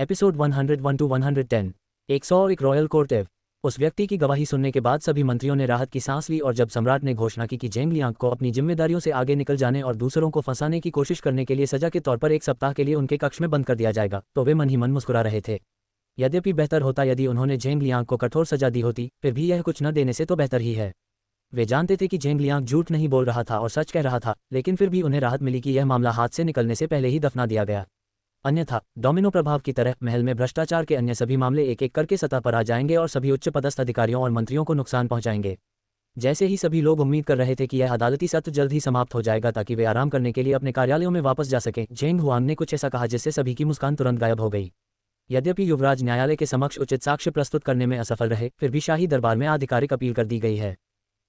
Episode 101 to 110। 101 royal कोर्टेव। उस व्यक्ति की गवाही सुनने के बाद सभी मंत्रियों ने राहत की सांस ली और जब सम्राट ने घोषणा की कि जेंग लियांग को अपनी जिम्मेदारियों से आगे निकल जाने और दूसरों को फंसाने की कोशिश करने के लिए सजा के तौर पर 1 सप्ताह के लिए उनके कक्ष में बंद कर दिया जाएगा, तो वे मन ही मन मुस्कुरा रहे थे। यद्यपि बेहतर होता यदि उन्होंने जेंग लियांग को कठोर सजा दी होती, फिर भी यह कुछ न देने से तो बेहतर ही है। वे जानते थे कि जेंग लियांग झूठ नहीं बोल रहा था और सच कह रहा था, लेकिन फिर भी उन्हें राहत मिली कि यह मामला हाथ से निकलने से पहले ही दफना दिया गया। अन्यथा डोमिनो प्रभाव की तरह महल में भ्रष्टाचार के अन्य सभी मामले एक एक करके सतह पर आ जाएंगे और सभी उच्च पदस्थ अधिकारियों और मंत्रियों को नुकसान पहुंचाएंगे। जैसे ही सभी लोग उम्मीद कर रहे थे कि यह अदालती सत्र जल्द ही समाप्त हो जाएगा ताकि वे आराम करने के लिए अपने कार्यालयों में वापस जा सकें, जेंग हुआंग ने कुछ ऐसा कहा जिससे सभी की मुस्कान तुरंत गायब हो गई। यद्यपि युवराज न्यायालय के समक्ष उचित साक्ष्य प्रस्तुत करने में असफल रहे, फिर भी शाही दरबार में आधिकारिक अपील कर दी गई है।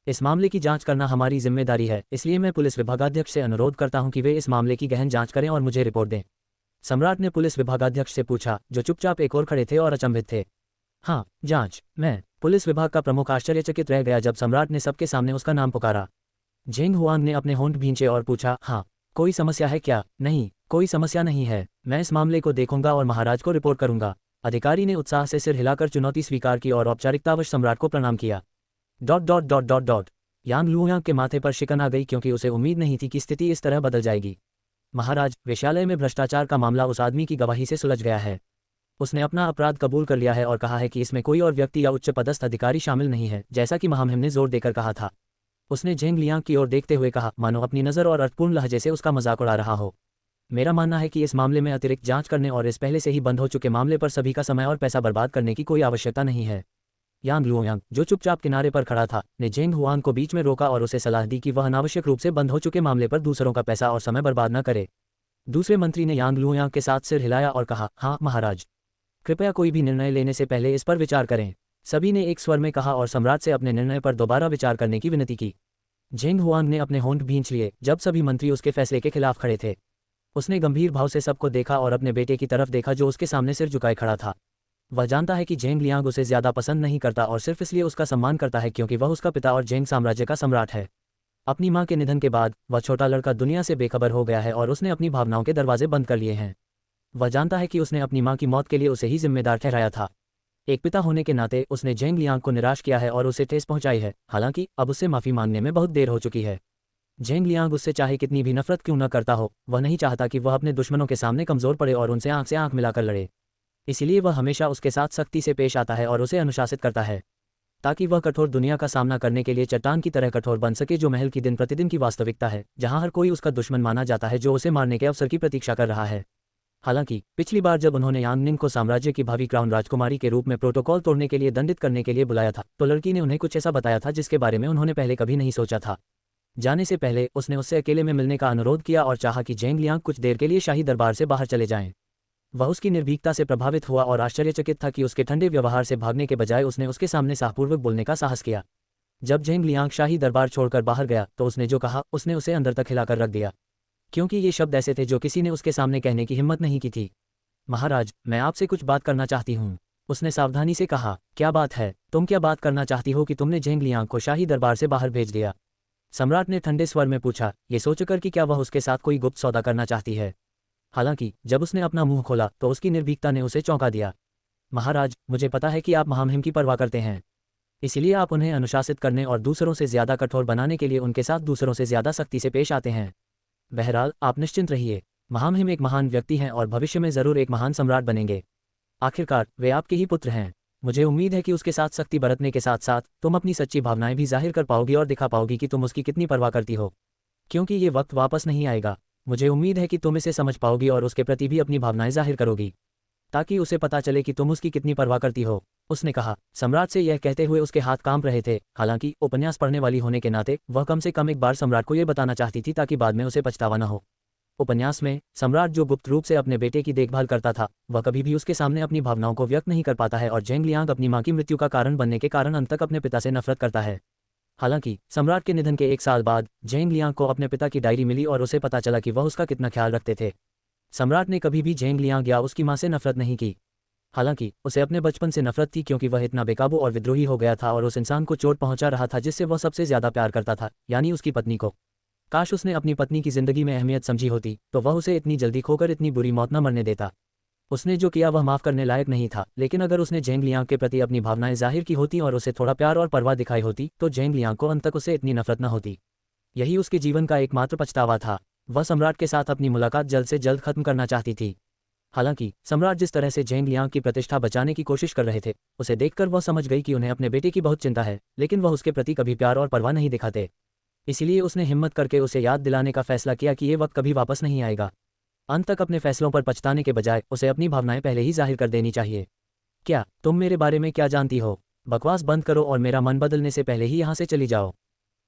इस मामले की जांच करना हमारी जिम्मेदारी है, इसलिए मैं पुलिस विभागाध्यक्ष से अनुरोध करता हूं कि वे इस मामले की गहन जांच करें और मुझे रिपोर्ट दें। सम्राट ने पुलिस विभागाध्यक्ष से पूछा, जो चुपचाप एक और खड़े थे और अचंभित थे। हाँ, जांच। मैं। पुलिस विभाग का प्रमुख आश्चर्यचकित रह गया जब सम्राट ने सबके सामने उसका नाम पुकारा। जेंग हुआंग ने अपने होंठ भींचे और पूछा, हाँ, कोई समस्या है क्या? नहीं, कोई समस्या नहीं है। मैं इस मामले को देखूंगा और महाराज को रिपोर्ट करूंगा। अधिकारी ने उत्साह से सिर हिलाकर चुनौती स्वीकार की और औपचारिकतावश सम्राट को प्रणाम किया। यांग लुयांग के माथे पर शिकन आ गई क्योंकि उसे उम्मीद नहीं थी कि स्थिति इस तरह बदल जाएगी। महाराज, वेश्यालय में भ्रष्टाचार का मामला उस आदमी की गवाही से सुलझ गया है। उसने अपना अपराध कबूल कर लिया है और कहा है कि इसमें कोई और व्यक्ति या उच्च पदस्थ अधिकारी शामिल नहीं है, जैसा कि महामहिम ने जोर देकर कहा था। उसने जेंग लियांग की ओर देखते हुए कहा, मानो अपनी नज़र और अर्थपूर्ण लहजे से उसका मजाक उड़ा रहा हो। मेरा मानना है कि इस मामले में अतिरिक्त जांच करने और इस पहले से ही बंद हो चुके मामले पर सभी का समय और पैसा बर्बाद करने की कोई आवश्यकता नहीं है। यांग लुयांग, जो चुपचाप किनारे पर खड़ा था, ने जेंग हुआंग को बीच में रोका और उसे सलाह दी कि वह अनावश्यक रूप से बंद हो चुके मामले पर दूसरों का पैसा और समय बर्बाद न करे। दूसरे मंत्री ने यांग लुयांग के साथ सिर हिलाया और कहा, हाँ महाराज, कृपया कोई भी निर्णय लेने से पहले इस पर विचार करें। सभी ने एक स्वर में कहा और सम्राट से अपने निर्णय पर दोबारा विचार करने की विनती की। जेंग हुआंग ने अपने होंठ भींच लिए जब सभी मंत्री उसके फैसले के खिलाफ खड़े थे। उसने गंभीर भाव से सबको देखा और अपने बेटे की तरफ देखा जो उसके सामने सिर झुकाए खड़ा था। वह जानता है कि जेंग लियांग उसे ज्यादा पसंद नहीं करता और सिर्फ इसलिए उसका सम्मान करता है क्योंकि वह उसका पिता और जेंग साम्राज्य का सम्राट है। अपनी मां के निधन के बाद वह छोटा लड़का दुनिया से बेखबर हो गया है और उसने अपनी भावनाओं के दरवाजे बंद कर लिए हैं। वह जानता है कि उसने अपनी मां की मौत के लिए उसे ही जिम्मेदार ठहराया था। एक पिता होने के नाते उसने जेंग लियांग को निराश किया है और उसे ठेस पहुंचाई है। हालांकि अब उससे माफी मांगने में बहुत देर हो चुकी है। जेंग लियांग उससे चाहे कितनी भी नफरत क्यों न करता हो, वह नहीं चाहता कि वह अपने दुश्मनों के सामने कमजोर पड़े और उनसे आंख से आंख मिलाकर लड़े। इसीलिए वह हमेशा उसके साथ सख्ती से पेश आता है और उसे अनुशासित करता है, ताकि वह कठोर दुनिया का सामना करने के लिए चट्टान की तरह कठोर बन सके, जो महल की दिन प्रतिदिन की वास्तविकता है, जहां हर कोई उसका दुश्मन माना जाता है जो उसे मारने के अवसर की प्रतीक्षा कर रहा है। हालांकि पिछली बार जब उन्होंने यांग निंग को साम्राज्य की भावी क्राउन राजकुमारी के रूप में प्रोटोकॉल तोड़ने के लिए दंडित करने के लिए बुलाया था, तो लड़की ने उन्हें कुछ ऐसा बताया था जिसके बारे में उन्होंने पहले कभी नहीं सोचा था। जाने से पहले उसने उससे अकेले में मिलने का अनुरोध किया और चाहा कि जेंग लियांग कुछ देर के लिए शाही दरबार से बाहर चले जाएं। वह उसकी निर्भीकता से प्रभावित हुआ और आश्चर्यचकित था कि उसके ठंडे व्यवहार से भागने के बजाय उसने उसके सामने साहपूर्वक बोलने का साहस किया। जब जेंग लियांग शाही दरबार छोड़कर बाहर गया तो उसने जो कहा उसने उसे अंदर तक हिलाकर रख दिया, क्योंकि ये शब्द ऐसे थे जो किसी ने उसके सामने कहने की हिम्मत नहीं की थी। महाराज, मैं आपसे कुछ बात करना चाहती हूँ, उसने सावधानी से कहा। क्या बात है? तुम क्या बात करना चाहती हो कि तुमने जेंग लियांग को शाही दरबार से बाहर भेज दिया? सम्राट ने ठंडे स्वर में पूछा, ये सोचकर कि क्या वह उसके साथ कोई गुप्त सौदा करना चाहती है। हालांकि जब उसने अपना मुंह खोला तो उसकी निर्भीकता ने उसे चौंका दिया। महाराज, मुझे पता है कि आप महामहिम की परवाह करते हैं, इसलिए आप उन्हें अनुशासित करने और दूसरों से ज्यादा कठोर बनाने के लिए उनके साथ दूसरों से ज्यादा सख्ती से पेश आते हैं। बहरहाल आप निश्चिंत रहिए, महामहिम एक महान व्यक्ति हैं और भविष्य में जरूर एक महान सम्राट बनेंगे। आखिरकार वे आपके ही पुत्र हैं। मुझे उम्मीद है कि उसके साथ सख्ती बरतने के साथ साथ तुम अपनी सच्ची भावनाएं भी जाहिर कर पाओगी और दिखा पाओगी कि तुम उसकी कितनी परवाह करती हो, क्योंकि ये वक्त वापस नहीं आएगा। मुझे उम्मीद है कि तुम इसे समझ पाओगी और उसके प्रति भी अपनी भावनाएं जाहिर करोगी, ताकि उसे पता चले कि तुम उसकी कितनी परवाह करती हो, उसने कहा। सम्राट से यह कहते हुए उसके हाथ कांप रहे थे। हालांकि उपन्यास पढ़ने वाली होने के नाते वह कम से कम एक बार सम्राट को यह बताना चाहती थी ताकि बाद में उसे पछतावा न हो। उपन्यास में सम्राट जो गुप्त रूप से अपने बेटे की देखभाल करता था, वह कभी भी उसके सामने अपनी भावनाओं को व्यक्त नहीं कर पाता है और जेंग लियांग अपनी मां की मृत्यु का कारण बनने के कारण अंत तक अपने पिता से नफरत करता है। हालांकि सम्राट के निधन के 1 साल बाद जेंग लियांग को अपने पिता की डायरी मिली और उसे पता चला कि वह उसका कितना ख्याल रखते थे। सम्राट ने कभी भी जेंग लियांग या उसकी मां से नफरत नहीं की। हालांकि उसे अपने बचपन से नफरत थी क्योंकि वह इतना बेकाबू और विद्रोही हो गया था और उस इंसान को चोट पहुंचा रहा था जिससे वह सबसे ज्यादा प्यार करता था, यानी उसकी पत्नी को। काश उसने अपनी पत्नी की जिंदगी में अहमियत समझी होती तो वह उसे इतनी जल्दी खोकर इतनी बुरी मौत न मरने देता। उसने जो किया वह माफ़ करने लायक नहीं था, लेकिन अगर उसने जेंग लियांग के प्रति अपनी भावनाएं जाहिर की होती और उसे थोड़ा प्यार और परवाह दिखाई होती तो जेंग लियांग को अंत तक उससे इतनी नफरत न होती। यही उसके जीवन का एकमात्र पछतावा था। वह सम्राट के साथ अपनी मुलाकात जल्द से जल्द खत्म करना चाहती थी। हालांकि सम्राट जिस तरह से जेंग लियांग की प्रतिष्ठा बचाने की कोशिश कर रहे थे, उसे देखकर वह समझ गई कि उन्हें अपने बेटे की बहुत चिंता है, लेकिन वह उसके प्रति कभी प्यार और परवाह नहीं दिखाते। इसीलिए उसने हिम्मत करके उसे याद दिलाने का फैसला किया कि ये वक्त कभी वापस नहीं आएगा। अंत तक अपने फैसलों पर पछताने के बजाय उसे अपनी भावनाएं पहले ही जाहिर कर देनी चाहिए। क्या तुम मेरे बारे में क्या जानती हो? बकवास बंद करो और मेरा मन बदलने से पहले ही यहाँ से चली जाओ।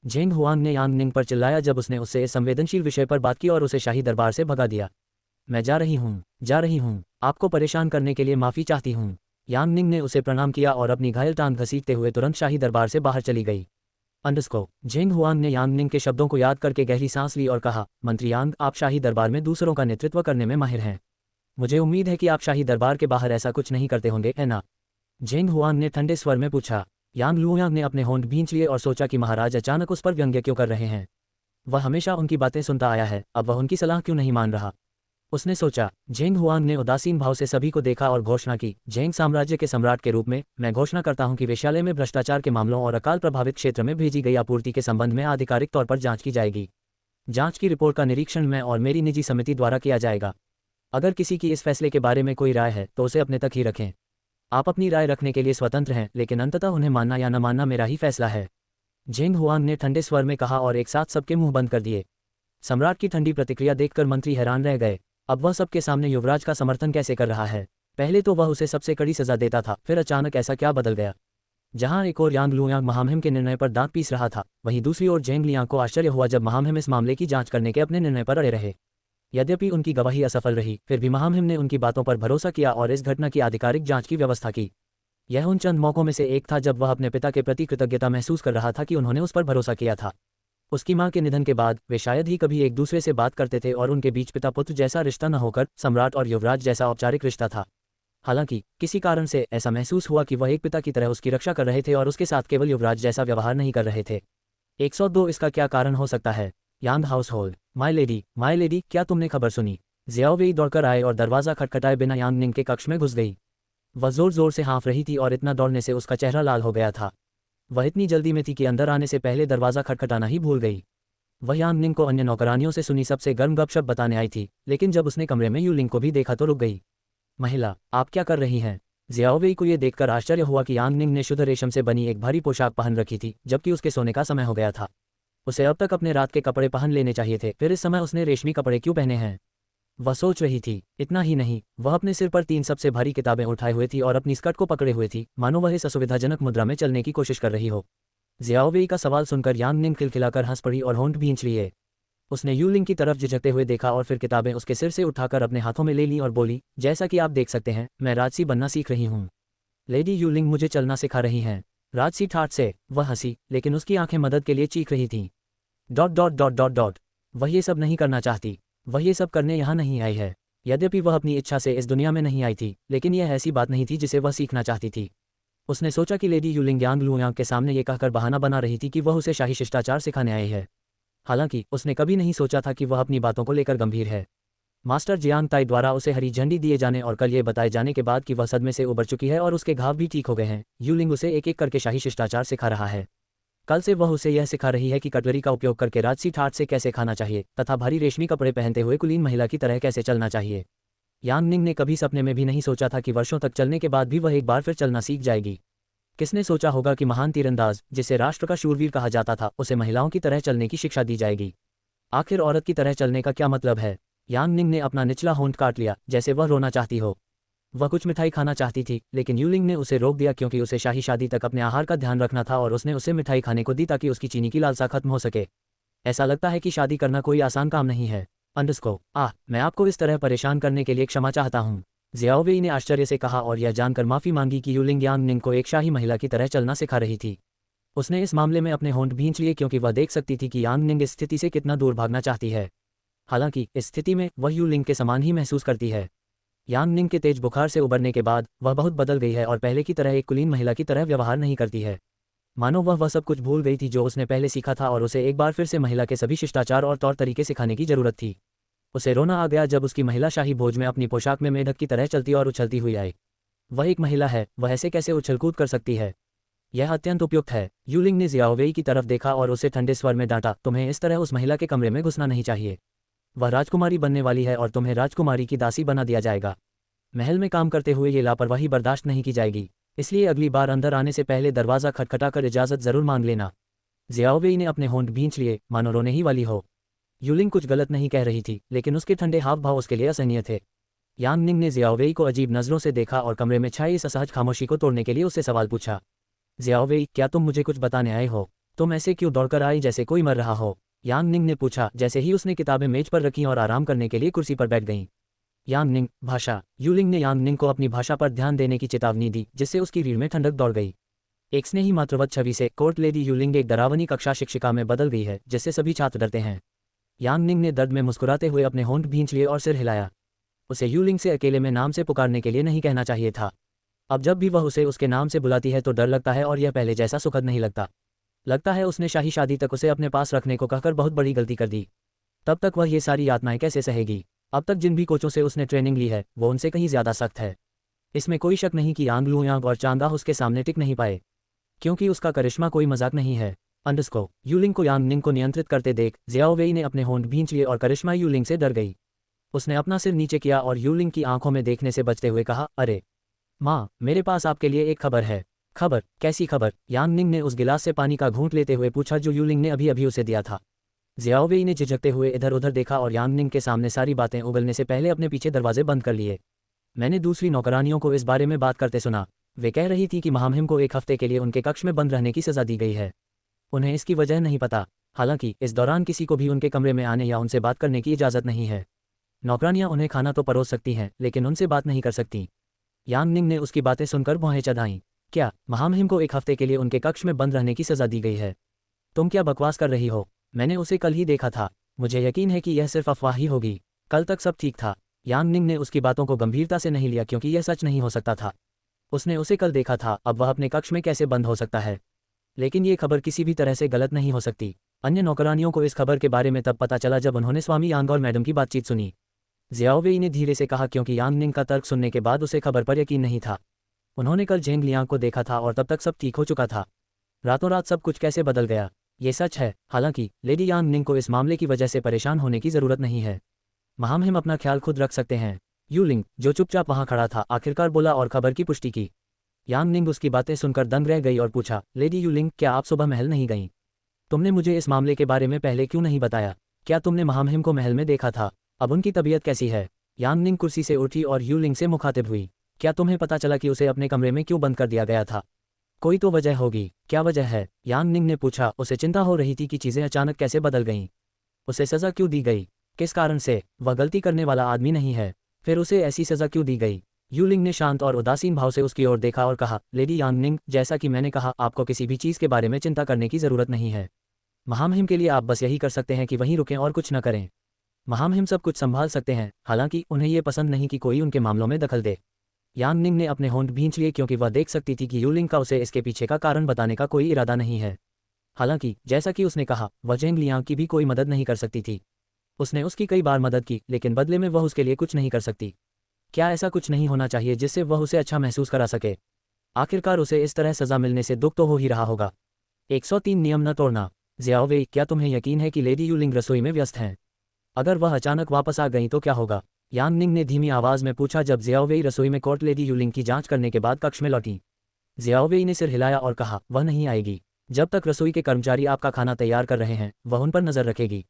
जेंग हुआंग ने यांग निंग पर चिल्लाया जब उसने उससे इस संवेदनशील विषय पर बात की और उसे शाही दरबार से भगा दिया। मैं जा रही हूँ, आपको परेशान करने के लिए माफ़ी चाहती हूँ। यांग निंग ने उसे प्रणाम किया और अपनी घायल टांग घसीटते हुए तुरंत शाही दरबार से बाहर चली गई। अंडस्को जेंग हुआंग ने यांग निंग के शब्दों को याद करके गहरी सांस ली और कहा, मंत्री यांग, आप शाही दरबार में दूसरों का नेतृत्व करने में माहिर हैं। मुझे उम्मीद है कि आप शाही दरबार के बाहर ऐसा कुछ नहीं करते होंगे, है ना? जेंग हुआंग ने ठंडे स्वर में पूछा। यांग लुयांग ने अपने होंठ भींच लिए और सोचा कि महाराज अचानक उस पर व्यंग्य क्यों कर रहे हैं। वह हमेशा उनकी बातें सुनता आया है, अब वह उनकी सलाह क्यों नहीं मान रहा? उसने सोचा। जेंग हुआंग ने उदासीन भाव से सभी को देखा और घोषणा की, जेंग साम्राज्य के सम्राट के रूप में मैं घोषणा करता हूं कि वेश्यालय में भ्रष्टाचार के मामलों और अकाल प्रभावित क्षेत्र में भेजी गई आपूर्ति के संबंध में आधिकारिक तौर पर जांच की जाएगी। जांच की रिपोर्ट का निरीक्षण मैं और मेरी निजी समिति द्वारा किया जाएगा। अगर किसी की इस फैसले के बारे में कोई राय है तो उसे अपने तक ही रखें। आप अपनी राय रखने के लिए स्वतंत्र हैं, लेकिन अंततः उन्हें मानना या न मानना मेरा ही फैसला है। जेंग हुआंग ने ठंडे स्वर में कहा और एक साथ सबके मुंह बंद कर दिए। सम्राट की ठंडी प्रतिक्रिया देखकर मंत्री हैरान रह गए। अब वह सबके सामने युवराज का समर्थन कैसे कर रहा है? पहले तो वह उसे सबसे कड़ी सजा देता था, फिर अचानक ऐसा क्या बदल गया? जहां एक और यांग लुयांग महामहिम के निर्णय पर दांत पीस रहा था, वहीं दूसरी ओर जेंग लियांग को आश्चर्य हुआ जब महामहिम इस मामले की जांच करने के अपने निर्णय पर अड़े रहे। यद्यपि उनकी गवाही असफल रही, फिर भी महामहिम ने उनकी बातों पर भरोसा किया और इस घटना की आधिकारिक जांच की व्यवस्था की। यह उन चंद मौकों में से एक था जब वह अपने पिता के प्रति कृतज्ञता महसूस कर रहा था कि उन्होंने उस पर भरोसा किया था। उसकी मां के निधन के बाद वे शायद ही कभी एक दूसरे से बात करते थे और उनके बीच पिता पुत्र जैसा रिश्ता न होकर सम्राट और युवराज जैसा औपचारिक रिश्ता था। हालांकि किसी कारण से ऐसा महसूस हुआ कि वह एक पिता की तरह उसकी रक्षा कर रहे थे और उसके साथ केवल युवराज जैसा व्यवहार नहीं कर रहे थे। 102 इसका क्या कारण हो सकता है? यांग हाउस होल्ड। माय लेडी, क्या तुमने खबर सुनी? जियाओ वेई दौड़कर आए और दरवाजा खटखटाए बिना यांग निंग के कक्ष में घुस गई। वह जोर जोर से हाँफ रही थी और इतना दौड़ने से उसका चेहरा लाल हो गया था। वह इतनी जल्दी में थी कि अंदर आने से पहले दरवाजा खटखटाना ही भूल गई। वह यांग निंग को अन्य नौकरानियों से सुनी सबसे गर्म गपशप बताने आई थी, लेकिन जब उसने कमरे में यू लिंग को भी देखा तो रुक गई। महिला, आप क्या कर रही हैं? जियाओ वेई को यह देखकर आश्चर्य हुआ कि यांग निंग ने शुद्ध रेशम से बनी एक भारी पोशाक पहन रखी थी, जबकि उसके सोने का समय हो गया था। उसे अब तक अपने रात के कपड़े पहन लेने चाहिए थे, फिर इस समय उसने रेशमी कपड़े क्यों पहने हैं? वह सोच रही थी। इतना ही नहीं, वह अपने सिर पर 3 सबसे भारी किताबें उठाए हुए थी और अपनी स्कर्ट को पकड़े हुए थी, मानो वह इस असुविधाजनक मुद्रा में चलने की कोशिश कर रही हो। जियाओ वेई का सवाल सुनकर यांग निंग खिलखिलाकर हंस पड़ी और होंठ भींच लिए। उसने यू लिंग की तरफ झिझकते हुए देखा और फिर किताबें उसके सिर से उठाकर अपने हाथों में ले लीं और बोली, जैसा कि आप देख सकते हैं, मैं राजसी बनना सीख रही हूँ। लेडी यू लिंग मुझे चलना सिखा रही हैं। राजसी ठाठ से वह हंसी, लेकिन उसकी आंखें मदद के लिए चीख रही थीं। ... वह ये सब नहीं करना चाहती। वह ये सब करने यहाँ नहीं आई है। यद्यपि वह अपनी इच्छा से इस दुनिया में नहीं आई थी, लेकिन यह ऐसी बात नहीं थी जिसे वह सीखना चाहती थी। उसने सोचा कि लेडी यूलिंग यांग लुयांग के सामने ये कहकर बहाना बना रही थी कि वह उसे शाही शिष्टाचार सिखाने आई है। हालांकि उसने कभी नहीं सोचा था कि वह अपनी बातों को लेकर गंभीर है। मास्टर जियांग ताई द्वारा उसे हरी झंडी दिए जाने और कल ये बताए जाने के बाद कि वह सदमे से उबर चुकी है और उसके घाव भी ठीक हो गए हैं, यूलिंग उसे एक एक करके शाही शिष्टाचार सिखा रहा है। कल से वह उसे यह सिखा रही है कि कटलरी का उपयोग करके राजसी ठाठ से कैसे खाना चाहिए तथा भारी रेशमी कपड़े पहनते हुए कुलीन महिला की तरह कैसे चलना चाहिए। यांग निंग ने कभी सपने में भी नहीं सोचा था कि वर्षों तक चलने के बाद भी वह एक बार फिर चलना सीख जाएगी। किसने सोचा होगा कि महान तीरंदाज, जिसे राष्ट्र का शूरवीर कहा जाता था, उसे महिलाओं की तरह चलने की शिक्षा दी जाएगी। आखिर औरत की तरह चलने का क्या मतलब है? यांग निंग ने अपना निचला होंठ काट लिया, जैसे वह रोना चाहती हो। वह कुछ मिठाई खाना चाहती थी, लेकिन यूलिंग ने उसे रोक दिया क्योंकि उसे शाही शादी तक अपने आहार का ध्यान रखना था और उसने उसे मिठाई खाने को दी ताकि उसकी चीनी की लालसा खत्म हो सके। ऐसा लगता है कि शादी करना कोई आसान काम नहीं है। मैं आपको इस तरह परेशान करने के लिए क्षमा चाहता हूँ, जियाओ वेई ने आश्चर्य से कहा और यह जानकर माफी मांगी कि यूलिंग यांग निंग को एक शाही महिला की तरह चलना सिखा रही थी। उसने इस मामले में अपने होंठ भींच लिए क्योंकि वह देख सकती थी कि यांग निंग इस स्थिति से कितना दूर भागना चाहती है। हालांकि इस स्थिति में वह यूलिंग के समान ही महसूस करती है। यांग निंग के तेज बुखार से उबरने के बाद वह बहुत बदल गई है और पहले की तरह एक कुलीन महिला की तरह व्यवहार नहीं करती है। मानो वह सब कुछ भूल गई थी जो उसने पहले सीखा था और उसे एक बार फिर से महिला के सभी शिष्टाचार और तौर तरीके सिखाने की जरूरत थी। उसे रोना आ गया जब उसकी महिला शाही भोज में अपनी पोशाक में मेढक की तरह चलती और उछलती हुई आई। वह एक महिला है, वह ऐसे कैसे उछलकूद कर सकती है? यह अत्यंत उपयुक्त है। यूलिंग ने जियाओवेई की तरफ देखा और उसे ठंडे स्वर में डांटा, तुम्हें इस तरह उस महिला के कमरे में घुसना नहीं चाहिए। वह राजकुमारी बनने वाली है और तुम्हें राजकुमारी की दासी बना दिया जाएगा। महल में काम करते हुए ये लापरवाही बर्दाश्त नहीं की जाएगी, इसलिए अगली बार अंदर आने से पहले दरवाज़ा खटखटाकर इजाज़त ज़रूर मांग लेना। जियाओवेई ने अपने होंठ भींच लिए, मानो रोने ही वाली हो। यूलिंग कुछ गलत नहीं कह रही थी, लेकिन उसके ठंडे हाव भाव उसके लिए असहनीय थे। यान निंग ने जियाओवेई को अजीब नज़रों से देखा और कमरे में छाई इस असहज खामोशी को तोड़ने के लिए उससे सवाल पूछा। जियाओवेई, क्या तुम मुझे कुछ बताने आए हो? तुम ऐसे क्यों दौड़कर आई जैसे कोई मर रहा हो? यान निंग ने पूछा, जैसे ही उसने किताबें मेज पर रखीं और आराम करने के लिए कुर्सी पर बैठ गईं। यान निंग, भाषा। यूलिंग ने यान निंग को अपनी भाषा पर ध्यान देने की चेतावनी दी, जिससे उसकी रीढ़ में ठंडक दौड़ गई। एक स्नेही मातृवत छवि से कोर्ट लेडी यूलिंग एक डरावनी कक्षा शिक्षिका में बदल गई है, जिससे सभी छात्र डरते हैं। यान निंग ने दर्द में मुस्कुराते हुए अपने होंठ भींच लिए और सिर हिलाया। उसे यूलिंग से अकेले में नाम से पुकारने के लिए नहीं कहना चाहिए था। अब जब भी वह उसे उसके नाम से बुलाती है तो डर लगता है और यह पहले जैसा सुखद नहीं लगता। लगता है उसने शाही शादी तक उसे अपने पास रखने को कहकर बहुत बड़ी गलती कर दी। तब तक वह ये सारी यातनाएं कैसे सहेगी? अब तक जिन भी कोचों से उसने ट्रेनिंग ली है वो उनसे कहीं ज़्यादा सख्त है। इसमें कोई शक नहीं कि यांग लुयांग और चांगा उसके सामने टिक नहीं पाए, क्योंकि उसका करिश्मा कोई मजाक नहीं है। अंडस्को यूलिंग को यान निंग को नियंत्रित करते देख जियाओवेई ने अपने होंठ भींच लिए और करिश्मा यूलिंग से डर गई। उसने अपना सिर नीचे किया और यूलिंग की आंखों में देखने से बचते हुए कहा, अरे माँ, मेरे पास आपके लिए एक खबर है। खबर? कैसी खबर? यान निंग ने उस गिलास से पानी का घूंट लेते हुए पूछा जो यूलिंग ने अभी अभी उसे दिया था। जियाओवेई ने झिझकते हुए इधर उधर देखा और यान निंग के सामने सारी बातें उगलने से पहले अपने पीछे दरवाजे बंद कर लिए। मैंने दूसरी नौकरानियों को इस बारे में बात करते सुना। वे कह रही थी कि महामहिम को एक हफ्ते के लिए उनके कक्ष में बंद रहने की सजा दी गई है। उन्हें इसकी वजह नहीं पता। हालांकि इस दौरान किसी को भी उनके कमरे में आने या उनसे बात करने की इजाज़त नहीं है। नौकरानियां उन्हें खाना तो परोस सकती हैं, लेकिन उनसे बात नहीं कर सकती। यान निंग ने उसकी बातें सुनकर भौहें चढ़ाईं। क्या महामहिम को एक हफ्ते के लिए उनके कक्ष में बंद रहने की सजा दी गई है? तुम क्या बकवास कर रही हो? मैंने उसे कल ही देखा था। मुझे यकीन है कि यह सिर्फ अफवाह ही होगी। कल तक सब ठीक था। यान निंग ने उसकी बातों को गंभीरता से नहीं लिया, क्योंकि यह सच नहीं हो सकता था। उसने उसे कल देखा था, अब वह अपने कक्ष में कैसे बंद हो सकता है? लेकिन ये खबर किसी भी तरह से गलत नहीं हो सकती। अन्य नौकरानियों को इस खबर के बारे में तब पता चला जब उन्होंने स्वामी यांग और मैडम की बातचीत सुनी। जियाओवेई ने धीरे से कहा, क्योंकि यान निंग का तर्क सुनने के बाद उसे खबर पर यकीन नहीं था। उन्होंने कल झेंग लियांग को देखा था और तब तक सब ठीक हो चुका था। रातों रात सब कुछ कैसे बदल गया? ये सच है। हालांकि लेडी यान निंग को इस मामले की वजह से परेशान होने की ज़रूरत नहीं है। महामहिम अपना ख्याल खुद रख सकते हैं। यूलिंग, जो चुपचाप वहां खड़ा था, आखिरकार बोला और खबर की पुष्टि की। यान निंग उसकी बातें सुनकर दंग रह गई और पूछा, लेडी यूलिंग, क्या आप सुबह महल नहीं गईं? तुमने मुझे इस मामले के बारे में पहले क्यों नहीं बताया? क्या तुमने महामहिम को महल में देखा था? अब उनकी तबीयत कैसी है? यान निंग कुर्सी से उठी और यूलिंग से मुखातिब हुई। क्या तुम्हें पता चला कि उसे अपने कमरे में क्यों बंद कर दिया गया था? कोई तो वजह होगी। क्या वजह है? यान निंग ने पूछा। उसे चिंता हो रही थी कि चीज़ें अचानक कैसे बदल गईं। उसे सज़ा क्यों दी गई? किस कारण से? वह गलती करने वाला आदमी नहीं है, फिर उसे ऐसी सज़ा क्यों दी गई? यूलिंग ने शांत और उदासीन भाव से उसकी ओर देखा और कहा, लेडी यान निंग, जैसा कि मैंने कहा, आपको किसी भी चीज़ के बारे में चिंता करने की ज़रूरत नहीं है। महामहिम के लिए आप बस यही कर सकते हैं कि वहीं रुकें और कुछ न करें। महामहिम सब कुछ संभाल सकते हैं। हालांकि उन्हें यह पसंद नहीं कि कोई उनके मामलों में दखल दे। यान निंग ने अपने होंठ भींच लिए, क्योंकि वह देख सकती थी कि यूलिंग का उसे इसके पीछे का कारण बताने का कोई इरादा नहीं है। हालांकि जैसा कि उसने कहा, वह झेंग लियांग की भी कोई मदद नहीं कर सकती थी। उसने उसकी कई बार मदद की, लेकिन बदले में वह उसके लिए कुछ नहीं कर सकती। क्या ऐसा कुछ नहीं होना चाहिए जिससे वह उसे अच्छा महसूस करा सके? आखिरकार उसे इस तरह सज़ा मिलने से दुख तो हो ही रहा होगा। 103 नियम न तोड़ना। जियाओवेई, क्या तुम्हें यकीन है कि लेडी यूलिंग रसोई में व्यस्त हैं? अगर वह अचानक वापस आ गई तो क्या होगा? यान निंग ने धीमी आवाज़ में पूछा जब जियाओवेई रसोई में कोर्ट लेडी यूलिंग की जांच करने के बाद कक्ष में लौटी। जियाओवेई ने सिर हिलाया और कहा, वह नहीं आएगी। जब तक रसोई के कर्मचारी आपका खाना तैयार कर रहे हैं, वह उन पर नज़र रखेगी।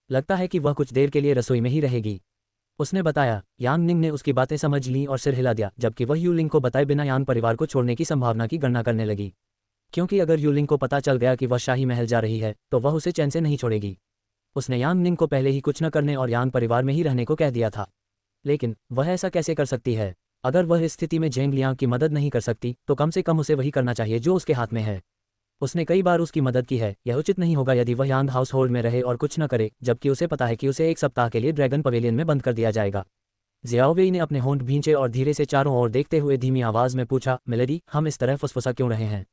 लगता है कि वह कुछ देर के लिए रसोई में ही रहेगी, उसने बताया। यान निंग ने उसकी बातें समझ लीं और सिर हिला दिया, जबकि वह यूलिंग को बताए बिना यान परिवार को छोड़ने की संभावना की गणना करने लगी। क्योंकि अगर यूलिंग को पता चल गया कि वह शाही महल जा रही है तो वह उसे चैन से नहीं छोड़ेगी। उसने यान निंग को पहले ही कुछ न करने और यान परिवार में ही रहने को कह दिया था। लेकिन वह ऐसा कैसे कर सकती है? अगर वह इस स्थिति में झेंग लियांग की मदद नहीं कर सकती तो कम से कम उसे वही करना चाहिए जो उसके हाथ में है। उसने कई बार उसकी मदद की है। यह उचित नहीं होगा यदि वह यांग हाउस होल्ड में रहे और कुछ न करे, जबकि उसे पता है कि उसे एक सप्ताह के लिए ड्रैगन पवेलियन में बंद कर दिया जाएगा। जियाओवेई ने अपने होंठ भींचे और धीरे से चारों ओर देखते हुए धीमी आवाज़ में पूछा, मिलेडी, हम इस तरह फुसफुसा क्यों रहे हैं?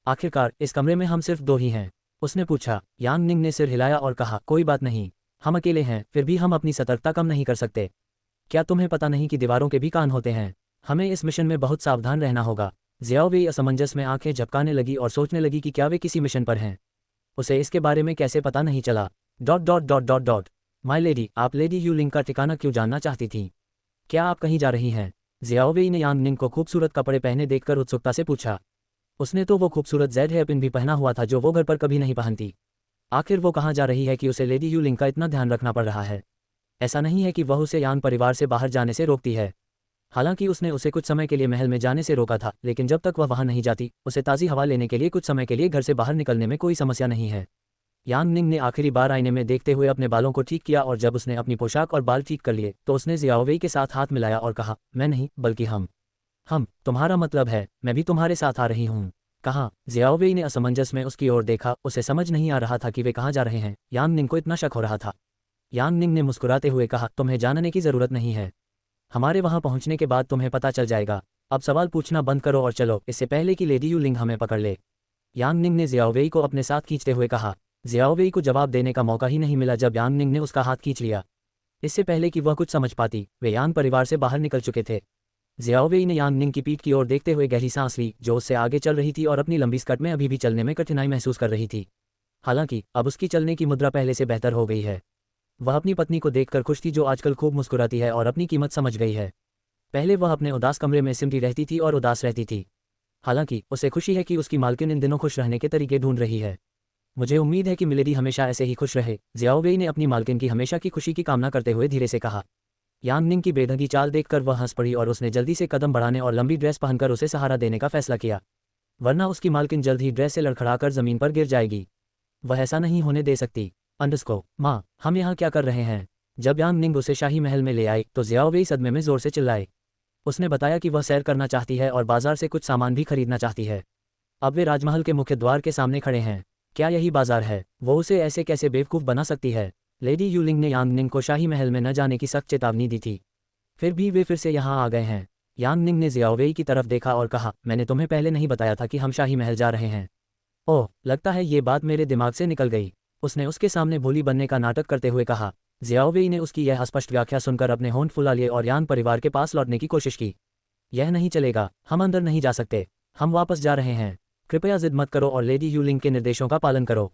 आखिरकार इस कमरे में हम सिर्फ दो ही हैं, उसने पूछा। यान निंग ने सिर हिलाया और कहा, कोई बात नहीं, हम अकेले हैं, फिर भी हम अपनी सतर्कता कम नहीं कर सकते। क्या तुम्हें पता नहीं कि दीवारों के भी कान होते हैं? हमें इस मिशन में बहुत सावधान रहना होगा। ज़ियाओ वेई असमंजस में आंखें झपकाने लगी और सोचने लगी कि क्या वे किसी मिशन पर हैं। उसे इसके बारे में कैसे पता नहीं चला। Dot dot dot dot dot my lady, आप लेडी यूलिंग का ठिकाना क्यों जानना चाहती थीं? क्या आप कहीं जा रही हैं? ज़ियाओ वेई ने यांग निंग को खूबसूरत कपड़े पहने देखकर उत्सुकता से पूछा। उसने तो वो खूबसूरत जेड हेयर पिन भी पहना हुआ था जो वो घर पर कभी नहीं पहनती। आखिर वो कहाँ जा रही है कि उसे लेडी यूलिंग का इतना ध्यान रखना पड़ रहा है? ऐसा नहीं है कि वह उसे यान परिवार से बाहर जाने से रोकती है। हालांकि उसने उसे कुछ समय के लिए महल में जाने से रोका था, लेकिन जब तक वह वहां नहीं जाती, उसे ताज़ी हवा लेने के लिए कुछ समय के लिए घर से बाहर निकलने में कोई समस्या नहीं है। यांग निंग ने आखिरी बार आईने में देखते हुए अपने बालों को ठीक किया और जब उसने अपनी पोशाक और बाल ठीक कर लिए तो उसने ज़ियाओ वेई के साथ हाथ मिलाया और कहा, मैं नहीं, बल्कि हम। तुम्हारा मतलब है मैं भी तुम्हारे साथ आ रही हूँ? कहाँ? ज़ियाओ वेई ने असमंजस में उसकी ओर देखा, उसे समझ नहीं आ रहा था कि वे कहाँ जा रहे हैं। यांग निंग को इतना शक हो रहा था। यांग निंग ने मुस्कुराते हुए कहा, तुम्हें जानने की ज़रूरत नहीं है। हमारे वहां पहुंचने के बाद तुम्हें पता चल जाएगा। अब सवाल पूछना बंद करो और चलो, इससे पहले कि लेडी यूलिंग हमें पकड़ ले। यांग निंग ने ज़ियाओ वेई को अपने साथ खींचते हुए कहा। ज़ियाओ वेई को जवाब देने का मौका ही नहीं मिला जब यांग निंग ने उसका हाथ खींच लिया। इससे पहले कि वह कुछ समझ पाती, वे यान परिवार से बाहर निकल चुके थे। ज़ियाओ वेई ने यांग निंग की पीठ की ओर देखते हुए गहरी सांस ली, जो उससे आगे चल रही थी और अपनी लंबी स्कर्ट में अभी भी चलने में कठिनाई महसूस कर रही थी। हालांकि अब उसकी चलने की मुद्रा पहले से बेहतर हो गई है। वह अपनी पत्नी को देखकर खुश थी, जो आजकल खूब मुस्कुराती है और अपनी कीमत समझ गई है। पहले वह अपने उदास कमरे में सिमटी रहती थी और उदास रहती थी। हालांकि उसे खुशी है कि उसकी मालकिन इन दिनों खुश रहने के तरीके ढूंढ रही है। मुझे उम्मीद है कि मिलेडी हमेशा ऐसे ही खुश रहे, ज़ियाओ वेई ने अपनी मालकिन की हमेशा की खुशी की कामना करते हुए धीरे से कहा। यांग निंग की बेढंगी चाल देखकर वह हंस पड़ी और उसने जल्दी से कदम बढ़ाने और लंबी ड्रेस पहनकर उसे सहारा देने का फैसला किया, वरना उसकी मालकिन जल्द ही ड्रेस से लड़खड़ाकर जमीन पर गिर जाएगी। वह ऐसा नहीं होने दे सकती। अंडस्को माँ, हम यहाँ क्या कर रहे हैं? जब यांग निंग उसे शाही महल में ले आई तो ज़ियाओ वेई सदमे में जोर से चिल्लाए। उसने बताया कि वह सैर करना चाहती है और बाजार से कुछ सामान भी खरीदना चाहती है। अब वे राजमहल के मुख्य द्वार के सामने खड़े हैं। क्या यही बाजार है? वो उसे ऐसे कैसे बेवकूफ़ बना सकती है? लेडी यूलिंग ने यांग निंग को शाही महल में न जाने की सख्त चेतावनी दी थी, फिर भी वे फिर से यहाँ आ गए हैं। यांग निंग ने ज़ियाओ वेई की तरफ देखा और कहा, मैंने तुम्हें पहले नहीं बताया था कि हम शाही महल जा रहे हैं? ओह, लगता है ये बात मेरे दिमाग से निकल गई। उसने उसके सामने भोली बनने का नाटक करते हुए कहा। ज़ियाओ वेई ने उसकी यह अस्पष्ट व्याख्या सुनकर अपने होंठ फुला लिए और यान परिवार के पास लौटने की कोशिश की। यह नहीं चलेगा, हम अंदर नहीं जा सकते, हम वापस जा रहे हैं। कृपया जिद मत करो और लेडी यूलिंग के निर्देशों का पालन करो।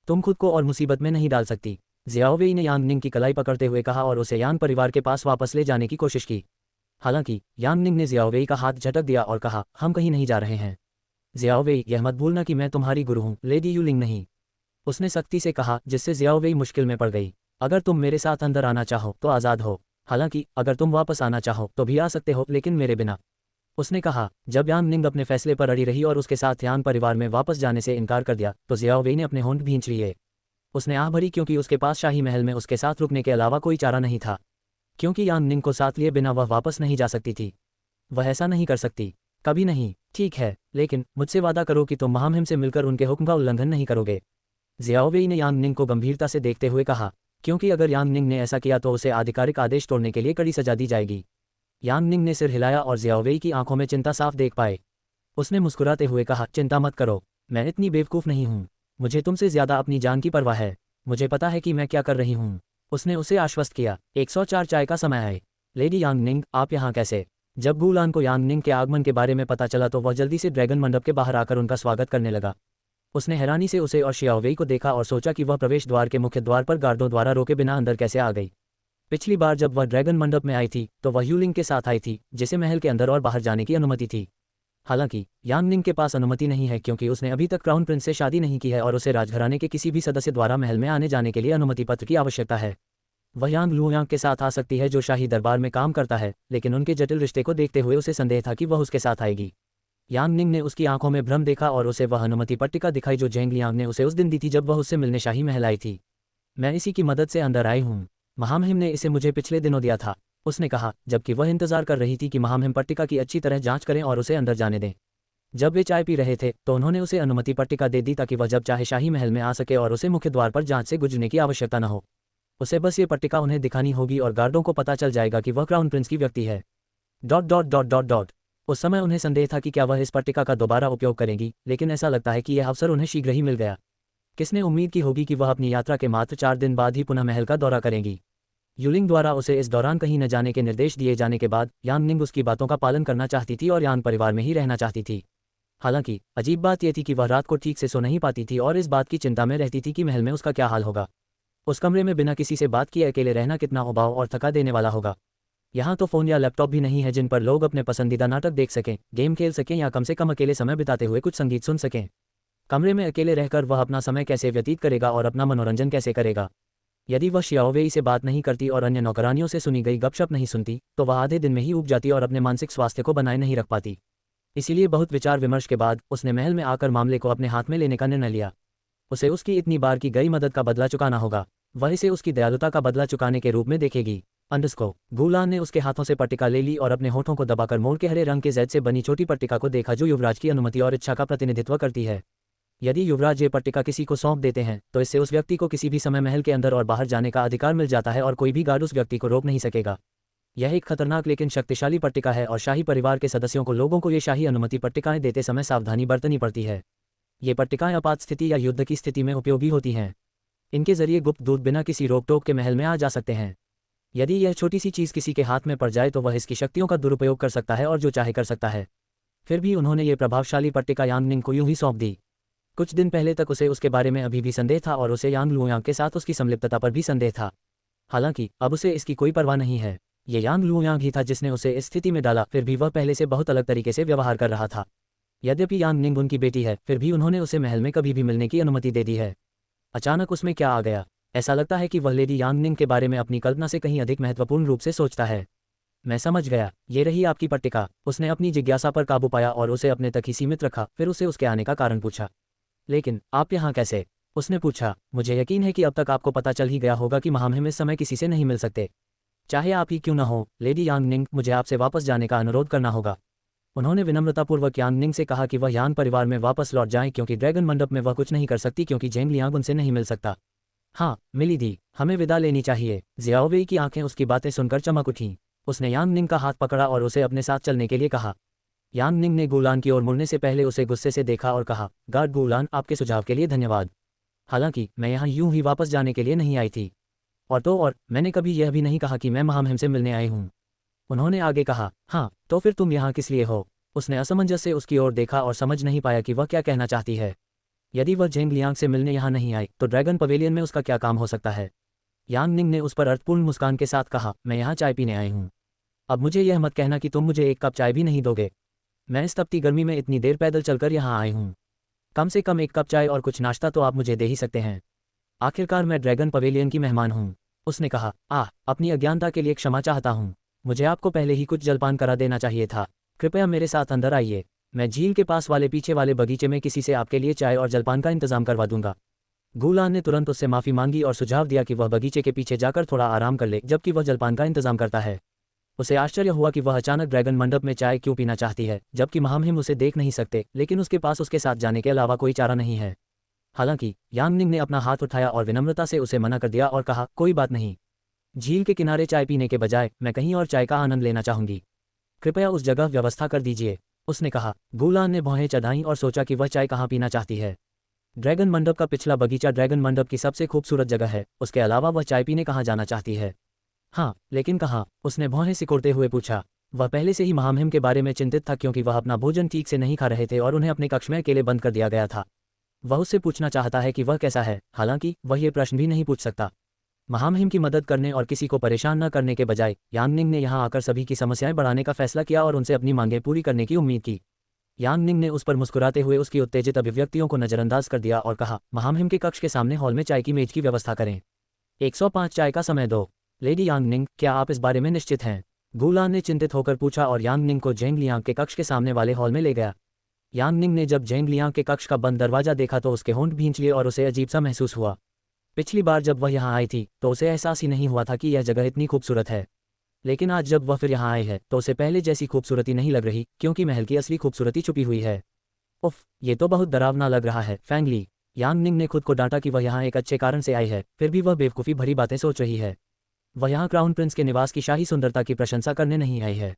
तुम खुद को और मुसीबत में नहीं डाल सकती। ज़ियाओ वेई ने यांग निंग की कलाई पकड़ते हुए कहा और उसे यान परिवार के पास वापस ले जाने की कोशिश की। हालांकि यांग निंग ने ज़ियाओ वेई का हाथ झटक दिया और कहा, हम कहीं नहीं जा रहे हैं। ज़ियाओ वेई, यह मत भूलना कि मैं तुम्हारी गुरु हूँ, लेडी यूलिंग नहीं। उसने सख्ती से कहा, जिससे ज़ियाओ वेई मुश्किल में पड़ गई। अगर तुम मेरे साथ अंदर आना चाहो तो आज़ाद हो, हालांकि अगर तुम वापस आना चाहो तो भी आ सकते हो, लेकिन मेरे बिना। उसने कहा। जब यांग निंग अपने फैसले पर अड़ी रही और उसके साथ यान परिवार में वापस जाने से इनकार कर दिया तो ज़ियाओ वेई ने अपने होंठ भींच लिए। उसने आह भरी, क्योंकि उसके पास शाही महल में उसके साथ रुकने के अलावा कोई चारा नहीं था। क्योंकि यांग निंग को साथ लिए बिना वह वापस नहीं जा सकती थी। वह ऐसा नहीं कर सकती, कभी नहीं। ठीक है, लेकिन मुझसे वादा करो कि तुम महामहिम से मिलकर उनके हुक्म का उल्लंघन नहीं करोगे। ज़ियाओ वेई ने यांग निंग को गंभीरता से देखते हुए कहा, क्योंकि अगर यांग निंग ने ऐसा किया तो उसे आधिकारिक आदेश तोड़ने के लिए कड़ी सजा दी जाएगी। यांग निंग ने सिर हिलाया और ज़ियाओ वेई की आंखों में चिंता साफ देख पाए। उसने मुस्कुराते हुए कहा, चिंता मत करो, मैं इतनी बेवकूफ़ नहीं हूँ। मुझे तुमसे ज़्यादा अपनी जान की परवाह है। मुझे पता है कि मैं क्या कर रही हूँ। उसने उसे आश्वस्त किया। 104 चाय का समय आए। लेडी यांग निंग, आप यहाँ कैसे? जब गुलान को यांग निंग के आगमन के बारे में पता चला तो वह जल्दी से ड्रैगन मंडप के बाहर आकर उनका स्वागत करने लगा। उसने हैरानी से उसे और ज़ियाओ वेई को देखा और सोचा कि वह प्रवेश द्वार के मुख्य द्वार पर गार्डों द्वारा रोके बिना अंदर कैसे आ गई। पिछली बार जब वह ड्रैगन मंडप में आई थी तो वह यूलिंग के साथ आई थी, जिसे महल के अंदर और बाहर जाने की अनुमति थी। हालांकि यांग निंग के पास अनुमति नहीं है, क्योंकि उसने अभी तक क्राउन प्रिंस से शादी नहीं की है और उसे राजघराने के किसी भी सदस्य द्वारा महल में आने जाने के लिए अनुमति पत्र की आवश्यकता है। वह यांग लुयांग के साथ आ सकती है, जो शाही दरबार में काम करता है, लेकिन उनके जटिल रिश्ते को देखते हुए उसे संदेह था कि वह उसके साथ आएगी। यांग निंग ने उसकी आंखों में भ्रम देखा और उसे वह अनुमति पट्टिका दिखाई जो जेंग लियांग ने उसे उस दिन दी थी जब वह उससे मिलने शाही महल आई थी। मैं इसी की मदद से अंदर आई हूँ। महामहिम ने इसे मुझे पिछले दिनों दिया था, उसने कहा, जबकि वह इंतजार कर रही थी कि महामहिम पट्टिका की अच्छी तरह जांच करें और उसे अंदर जाने दें। जब वे चाय पी रहे थे तो उन्होंने उसे अनुमति पट्टिका दे दी ताकि वह जब चाहे शाही महल में आ सके और उसे मुख्य द्वार पर जांच से गुजरने की आवश्यकता न हो। उसे बस ये पट्टिका उन्हें दिखानी होगी और गार्डों को पता चल जाएगा कि वह क्राउन प्रिंस की व्यक्ति है। Dot dot dot dot dot उस समय उन्हें संदेह था कि क्या वह इस पट्टिका का दोबारा उपयोग करेंगी, लेकिन ऐसा लगता है कि यह अवसर उन्हें शीघ्र ही मिल गया। किसने उम्मीद की होगी कि वह अपनी यात्रा के मात्र 4 दिन बाद ही पुनः महल का दौरा करेंगी। यूलिंग द्वारा उसे इस दौरान कहीं न जाने के निर्देश दिए जाने के बाद यान निंग उसकी बातों का पालन करना चाहती थी और यान परिवार में ही रहना चाहती थी। हालांकि अजीब बात यह थी कि वह रात को ठीक से सो नहीं पाती थी और इस बात की चिंता में रहती थी कि महल में उसका क्या हाल होगा। उस कमरे में बिना किसी से बात किए अकेले रहना कितना उबाऊ और थका देने वाला होगा। यहाँ तो फ़ोन या लैपटॉप भी नहीं है जिन पर लोग अपने पसंदीदा नाटक देख सकें, गेम खेल सकें या कम से कम अकेले समय बिताते हुए कुछ संगीत सुन सकें। कमरे में अकेले रहकर वह अपना समय कैसे व्यतीत करेगा और अपना मनोरंजन कैसे करेगा। यदि वह शियाओवेई से बात नहीं करती और अन्य नौकरानियों से सुनी गई गपशप नहीं सुनती तो वह आधे दिन में ही ऊब जाती और अपने मानसिक स्वास्थ्य को बनाए नहीं रख पाती। इसीलिए बहुत विचार विमर्श के बाद उसने महल में आकर मामले को अपने हाथ में लेने का निर्णय लिया। उसे उसकी इतनी बार की गई मदद का बदला चुकाना होगा। वह इसे उसकी दयालुता का बदला चुकाने के रूप में देखेगी। अंडस्को गुलान ने उसके हाथों से पट्टिका ले ली और अपने होठों को दबाकर मोड़ के हरे रंग के जैद से बनी छोटी पट्टिका को देखा जो युवराज की अनुमति और इच्छा का प्रतिनिधित्व करती है। यदि युवराज ये पट्टिका किसी को सौंप देते हैं तो इससे उस व्यक्ति को किसी भी समय महल के अंदर और बाहर जाने का अधिकार मिल जाता है और कोई भी गार्ड उस व्यक्ति को रोक नहीं सकेगा। यह एक खतरनाक लेकिन शक्तिशाली पट्टिका है और शाही परिवार के सदस्यों को लोगों को ये शाही अनुमति पट्टिकाएं देते समय सावधानी बरतनी पड़ती है। ये पट्टिकाएं आपात स्थिति या युद्ध की स्थिति में उपयोगी होती हैं। इनके जरिए गुप्त दूत बिना किसी रोक टोक के महल में आ जा सकते हैं। यदि यह छोटी सी चीज़ किसी के हाथ में पड़ जाए तो वह इसकी शक्तियों का दुरुपयोग कर सकता है और जो चाहे कर सकता है। फिर भी उन्होंने ये प्रभावशाली पट्टिका यांग निंग को यूं ही सौंप दी। कुछ दिन पहले तक उसे उसके बारे में अभी भी संदेह था और उसे यांग लुयांग के साथ उसकी संलिप्तता पर भी संदेह था। हालांकि अब उसे इसकी कोई परवाह नहीं है। ये यांग लुयांग ही था जिसने उसे इस स्थिति में डाला। फिर भी वह पहले से बहुत अलग तरीके से व्यवहार कर रहा था। यद्यपि यांग निंग उनकी बेटी है फिर भी उन्होंने उसे महल में कभी भी मिलने की अनुमति दे दी है। अचानक उसमें क्या आ गया। ऐसा लगता है कि वह लेडी यांग निंग के बारे में अपनी कल्पना से कहीं अधिक महत्वपूर्ण रूप से सोचता है। मैं समझ गया, ये रही आपकी पट्टिका। उसने अपनी जिज्ञासा पर काबू पाया और उसे अपने तक ही सीमित रखा। फिर उसे उसके आने का कारण पूछा। लेकिन आप यहाँ कैसे? उसने पूछा। मुझे यकीन है कि अब तक आपको पता चल ही गया होगा कि हम इस समय किसी से नहीं मिल सकते, चाहे आप ही क्यों न हो। लेडी यांग निंग, मुझे आपसे वापस जाने का अनुरोध करना होगा। उन्होंने विनम्रतापूर्वक यांग निंग से कहा कि वह यान परिवार में वापस लौट जाएं क्योंकि ड्रैगन मंडप में वह कुछ नहीं कर सकती क्योंकि जेंग लियांग उनसे नहीं मिल सकता। हाँ मिली दी, हमें विदा लेनी चाहिए। जियाओवेई की आंखें उसकी बातें सुनकर चमक उठीं। उसने यांग निंग का हाथ पकड़ा और उसे अपने साथ चलने के लिए कहा। यांग निंग ने गुलान की ओर मुड़ने से पहले उसे गुस्से से देखा और कहा, गार्ड गुलान, आपके सुझाव के लिए धन्यवाद। हालांकि मैं यहाँ यूं ही वापस जाने के लिए नहीं आई थी। और मैंने कभी यह भी नहीं कहा कि मैं महामहिम से मिलने आई हूँ। उन्होंने आगे कहा। हाँ तो फिर तुम यहाँ किस लिए हो? उसने असमंजस से उसकी ओर देखा और समझ नहीं पाया कि वह क्या कहना चाहती है। यदि वह जेंग लियांग से मिलने यहाँ नहीं आई तो ड्रैगन पवेलियन में उसका क्या काम हो सकता है? यांग निंग ने उस पर अर्थपूर्ण मुस्कान के साथ कहा, मैं यहाँ चाय पीने आई हूँ। अब मुझे यह मत कहना कि तुम मुझे एक कप चाय भी नहीं दोगे। मैं इस तपती गर्मी में इतनी देर पैदल चलकर यहाँ आई हूँ। कम से कम एक कप चाय और कुछ नाश्ता तो आप मुझे दे ही सकते हैं। आखिरकार मैं ड्रैगन पवेलियन की मेहमान हूँ। उसने कहा। अपनी अज्ञानता के लिए क्षमा चाहता हूँ। मुझे आपको पहले ही कुछ जलपान करा देना चाहिए था। कृपया मेरे साथ अंदर आइए। मैं झील के पास वाले पीछे वाले बगीचे में किसी से आपके लिए चाय और जलपान का इंतजाम करवा दूंगा। गुलान ने तुरंत उससे माफ़ी मांगी और सुझाव दिया कि वह बगीचे के पीछे जाकर थोड़ा आराम कर ले जबकि वह जलपान का इंतजाम करता है। उसे आश्चर्य हुआ कि वह अचानक ड्रैगन मंडप में चाय क्यों पीना चाहती है जबकि महामहिम उसे देख नहीं सकते, लेकिन उसके पास उसके साथ जाने के अलावा कोई चारा नहीं है। हालांकि यांग निंग ने अपना हाथ उठाया और विनम्रता से उसे मना कर दिया और कहा, कोई बात नहीं। झील के किनारे चाय पीने के बजाय मैं कहीं और चाय का आनंद लेना चाहूंगी। कृपया उस जगह व्यवस्था कर दीजिए। उसने कहा। गुलान ने भौहें चढ़ाईं और सोचा कि वह चाय कहाँ पीना चाहती है। ड्रैगन मंडप का पिछला बगीचा ड्रैगन मंडप की सबसे खूबसूरत जगह है। उसके अलावा वह चाय पीने कहाँ जाना चाहती है? हाँ लेकिन कहाँ? उसने भौहें सिकोड़ते हुए पूछा। वह पहले से ही महामहिम के बारे में चिंतित था क्योंकि वह अपना भोजन ठीक से नहीं खा रहे थे और उन्हें अपने कक्ष में अकेले बंद कर दिया गया था। वह उससे पूछना चाहता है कि वह कैसा है। हालांकि वह ये प्रश्न भी नहीं पूछ सकता। महामहिम की मदद करने और किसी को परेशान न करने के बजाय यांग निंग ने यहाँ आकर सभी की समस्याएं बढ़ाने का फैसला किया और उनसे अपनी मांगें पूरी करने की उम्मीद की। यांग निंग ने उस पर मुस्कुराते हुए उसकी उत्तेजित अभिव्यक्तियों को नजरअंदाज कर दिया और कहा, महामहिम के कक्ष के सामने हॉल में चाय की मेज की व्यवस्था करें। 105 चाय का समय दो। लेडी यांग निंग, क्या आप इस बारे में निश्चित हैं? गुलान ने चिंतित होकर पूछा और यांग निंग को जेंग लियांग के कक्ष के सामने वाले हॉल में ले गया। यांग निंग ने जब जेंग लियांग के कक्ष का बंद दरवाजा देखा तो उसके होंठ भींच लिए और उसे अजीब सा महसूस हुआ। पिछली बार जब वह यहाँ आई थी तो उसे एहसास ही नहीं हुआ था कि यह जगह इतनी खूबसूरत है, लेकिन आज जब वह फिर यहाँ आई है तो उसे पहले जैसी खूबसूरती नहीं लग रही क्योंकि महल की असली खूबसूरती छुपी हुई है। उफ, ये तो बहुत डरावना लग रहा है। फैंगली, यांग निंग ने खुद को डांटा कि वह यहाँ एक अच्छे कारण से आई है, फिर भी वह बेवकूफ़ी भरी बातें सोच रही है। वह यहाँ क्राउन प्रिंस के निवास की शाही सुंदरता की प्रशंसा करने नहीं आई है।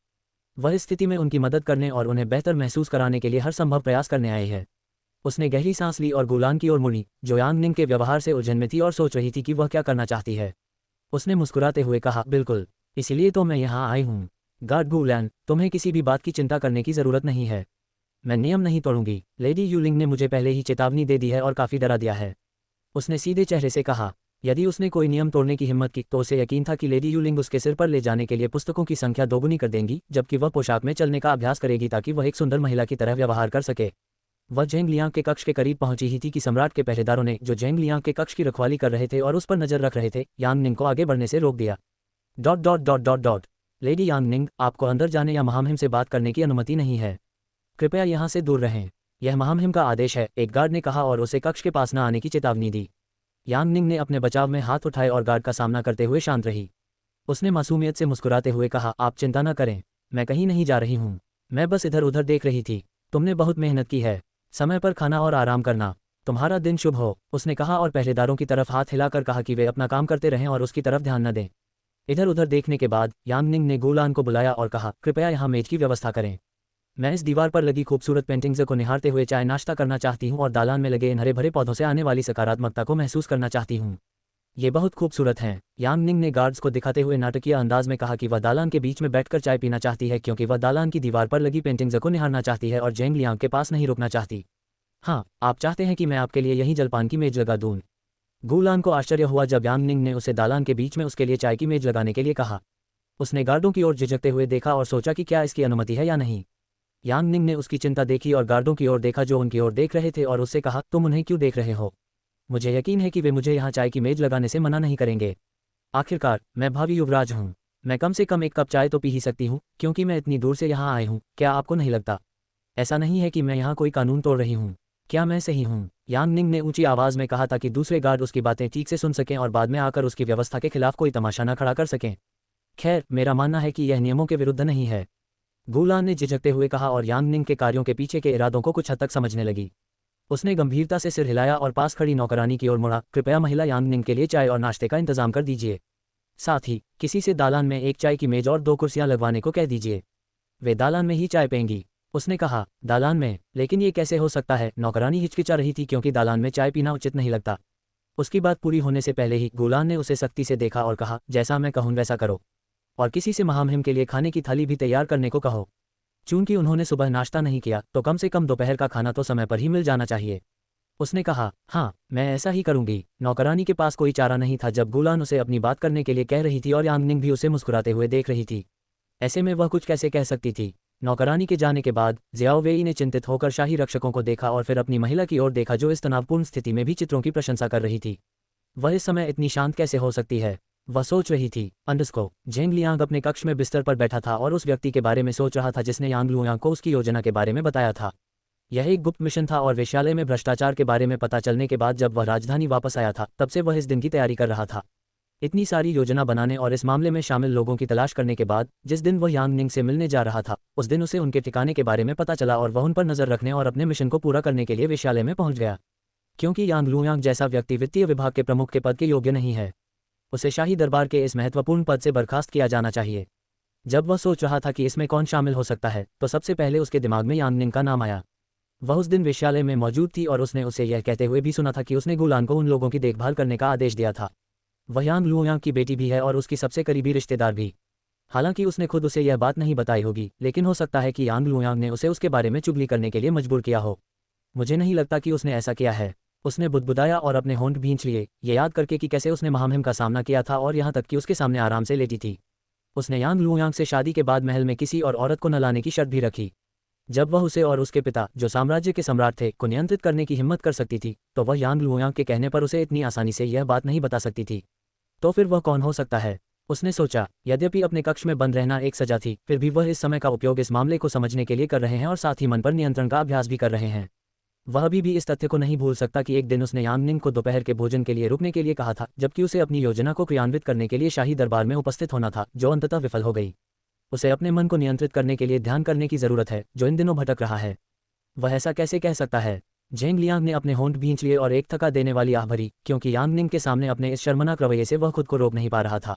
वह इस स्थिति में उनकी मदद करने और उन्हें बेहतर महसूस कराने के लिए हर संभव प्रयास करने आई है। उसने गहरी सांस ली और गुलान की ओर मुड़ी, जो यांग निंग के व्यवहार से उलझन में थी और सोच रही थी कि वह क्या करना चाहती है। उसने मुस्कुराते हुए कहा, बिल्कुल, इसीलिए तो मैं यहाँ आई हूँ। गार्ड गुलान, तुम्हें किसी भी बात की चिंता करने की ज़रूरत नहीं है। मैं नियम नहीं तोड़ूंगी। लेडी यूलिंग ने मुझे पहले ही चेतावनी दे दी है और काफ़ी डरा दिया है। उसने सीधे चेहरे से कहा। यदि उसने कोई नियम तोड़ने की हिम्मत की तो उसे यकीन था कि लेडी यूलिंग उसके सिर पर ले जाने के लिए पुस्तकों की संख्या दोगुनी कर देंगी, जबकि वह पोशाक में चलने का अभ्यास करेगी ताकि वह एक सुंदर महिला की तरह व्यवहार कर सके। वह जेंग लियांग के कक्ष के करीब पहुंची ही थी कि सम्राट के पहरेदारों ने, जो जेंग लियांग के कक्ष की रखवाली कर रहे थे और उस पर नजर रख रहे थे, यांग निंग को आगे बढ़ने से रोक दिया। Dot dot dot dot dot lady Yang Ning, आपको अंदर जाने या महामहिम से बात करने की अनुमति नहीं है। कृपया यहाँ से दूर रहें। यह महामहिम का आदेश है, एक गार्ड ने कहा और उसे कक्ष के पास न आने की चेतावनी दी। यांग निंग ने अपने बचाव में हाथ उठाए और गार्ड का सामना करते हुए शांत रही। उसने मासूमियत से मुस्कुराते हुए कहा, आप चिंता न करें, मैं कहीं नहीं जा रही हूँ। मैं बस इधर उधर देख रही थी। तुमने बहुत मेहनत की है। समय पर खाना और आराम करना। तुम्हारा दिन शुभ हो, उसने कहा और पहरेदारों की तरफ हाथ हिलाकर कहा कि वे अपना काम करते रहें और उसकी तरफ ध्यान न दें। इधर उधर देखने के बाद यांग निंग ने गुलान को बुलाया और कहा, कृपया यहाँ मेज की व्यवस्था करें। मैं इस दीवार पर लगी खूबसूरत पेंटिंग्स को निहारते हुए चाय नाश्ता करना चाहती हूँ और दालान में लगे इन हरे भरे पौधों से आने वाली सकारात्मकता को महसूस करना चाहती हूँ। ये बहुत खूबसूरत हैं। यांग निंग ने गार्ड्स को दिखाते हुए नाटकीय अंदाज में कहा कि वह दालान के बीच में बैठकर चाय पीना चाहती है, क्योंकि वह दालान की दीवार पर लगी पेंटिंग्स को निहारना चाहती है और जेंग लियांग के पास नहीं रुकना चाहती। हाँ, आप चाहते हैं कि मैं आपके लिए यहीं जलपान की मेज लगा दूँ। गुलान को आश्चर्य हुआ जब यांग निंग ने उसे दालान के बीच में उसके लिए चाय की मेज लगाने के लिए कहा। उसने गार्डों की ओर झिझकते हुए देखा और सोचा कि क्या इसकी अनुमति है या नहीं। यांग निंग ने उसकी चिंता देखी और गार्डों की ओर देखा जो उनकी ओर देख रहे थे और उससे कहा, तुम उन्हें क्यों देख रहे हो? मुझे यकीन है कि वे मुझे यहाँ चाय की मेज लगाने से मना नहीं करेंगे। आखिरकार मैं भावी युवराज हूँ। मैं कम से कम एक कप चाय तो पी ही सकती हूँ, क्योंकि मैं इतनी दूर से यहाँ आई हूँ। क्या आपको नहीं लगता? ऐसा नहीं है कि मैं यहाँ कोई कानून तोड़ रही हूँ। क्या मैं सही हूँ? यांग निंग ने ऊंची आवाज़ में कहा ताकि दूसरे गार्ड उसकी बातें ठीक से सुन सकें और बाद में आकर उसकी व्यवस्था के खिलाफ कोई तमाशा न खड़ा कर सकें। खैर, मेरा मानना है कि यह नियमों के विरुद्ध नहीं है, गुलान ने झिझकते हुए कहा और यांग निंग के कार्यों के पीछे के इरादों को कुछ हद तक समझने लगी। उसने गंभीरता से सिर हिलाया और पास खड़ी नौकरानी की ओर मुड़ा। कृपया महिला यांग निंग के लिए चाय और नाश्ते का इंतजाम कर दीजिए। साथ ही किसी से दालान में एक चाय की मेज और 2 कुर्सियां लगवाने को कह दीजिए। वे दालान में ही चाय पेंगी, उसने कहा। दालान में? लेकिन ये कैसे हो सकता है? नौकरानी हिचकिचा रही थी क्योंकि दालान में चाय पीना उचित नहीं लगता। उसकी बात पूरी होने से पहले ही गुलान ने उसे सख्ती से देखा और कहा, जैसा मैं कहूँ वैसा करो, और किसी से महामहिम के लिए खाने की थाली भी तैयार करने को कहो। चूंकि उन्होंने सुबह नाश्ता नहीं किया तो कम से कम दोपहर का खाना तो समय पर ही मिल जाना चाहिए। उसने कहा, हाँ, मैं ऐसा ही करूंगी। नौकरानी के पास कोई चारा नहीं था जब गुलान उसे अपनी बात करने के लिए कह रही थी और यांग निंग भी उसे मुस्कुराते हुए देख रही थी। ऐसे में वह कुछ कैसे कह सकती थी? नौकरानी के जाने के बाद ज़ियाओ वेई ने चिंतित होकर शाही रक्षकों को देखा और फिर अपनी महिला की ओर देखा जो इस तनावपूर्ण स्थिति में भी चित्रों की प्रशंसा कर रही थी। वह इस समय इतनी शांत कैसे हो सकती है? वह सोच रही थी। जेंग लियांग अपने कक्ष में बिस्तर पर बैठा था और उस व्यक्ति के बारे में सोच रहा था जिसने यांग लुयांग को उसकी योजना के बारे में बताया था। यह एक गुप्त मिशन था और वेश्यालय में भ्रष्टाचार के बारे में पता चलने के बाद जब वह राजधानी वापस आया था तब से वह इस दिन की तैयारी कर रहा था। इतनी सारी योजना बनाने और इस मामले में शामिल लोगों की तलाश करने के बाद जिस दिन वह यांग निंग से मिलने जा रहा था उस दिन उसे उनके ठिकाने के बारे में पता चला और वह उन पर नजर रखने और अपने मिशन को पूरा करने के लिए वेश्यालय में पहुंच गया। क्योंकि यांग लुयांग जैसा व्यक्ति वित्तीय विभाग के प्रमुख के पद के योग्य नहीं है, उसे शाही दरबार के इस महत्वपूर्ण पद से बर्खास्त किया जाना चाहिए। जब वह सोच रहा था कि इसमें कौन शामिल हो सकता है तो सबसे पहले उसके दिमाग में यांग निंग का नाम आया। वह उस दिन वेश्यालय में मौजूद थी और उसने उसे यह कहते हुए भी सुना था कि उसने गुलान को उन लोगों की देखभाल करने का आदेश दिया था। वह यांग लुयांग की बेटी भी है और उसकी सबसे करीबी रिश्तेदार भी। हालांकि उसने खुद उसे यह बात नहीं बताई होगी, लेकिन हो सकता है कि यांग लुयांग ने उसे उसके बारे में चुगली करने के लिए मजबूर किया हो। मुझे नहीं लगता कि उसने ऐसा किया है, उसने बुदबुदाया और अपने होंठ भींच लिए, ये याद करके कि कैसे उसने महामहिम का सामना किया था और यहाँ तक कि उसके सामने आराम से लेटी थी। उसने यांग लुयांग से शादी के बाद महल में किसी और औरत को न लाने की शर्त भी रखी। जब वह उसे और उसके पिता, जो साम्राज्य के सम्राट थे, को नियंत्रित करने की हिम्मत कर सकती थी, तो वह यांग लुयांग के कहने पर उसे इतनी आसानी से यह बात नहीं बता सकती थी। तो फिर वह कौन हो सकता है? उसने सोचा। यद्यपि अपने कक्ष में बंद रहना एक सजा थी, फिर भी वह इस समय का उपयोग इस मामले को समझने के लिए कर रहे हैं और साथ ही मन पर नियंत्रण का अभ्यास भी कर रहे हैं। वह अभी भी इस तथ्य को नहीं भूल सकता कि एक दिन उसने यांग निंग को दोपहर के भोजन के लिए रुकने के लिए कहा था, जबकि उसे अपनी योजना को क्रियान्वित करने के लिए शाही दरबार में उपस्थित होना था, जो अंततः विफल हो गई। उसे अपने मन को नियंत्रित करने के लिए ध्यान करने की जरूरत है, जो इन दिनों भटक रहा है। वह ऐसा कैसे कह सकता है? जेंग लियांग ने अपने होंठ भींच लिए और एक थका देने वाली आह भरी, क्योंकि यांग निंग के सामने अपने इस शर्मनाक रवैये से वह खुद को रोक नहीं पा रहा था।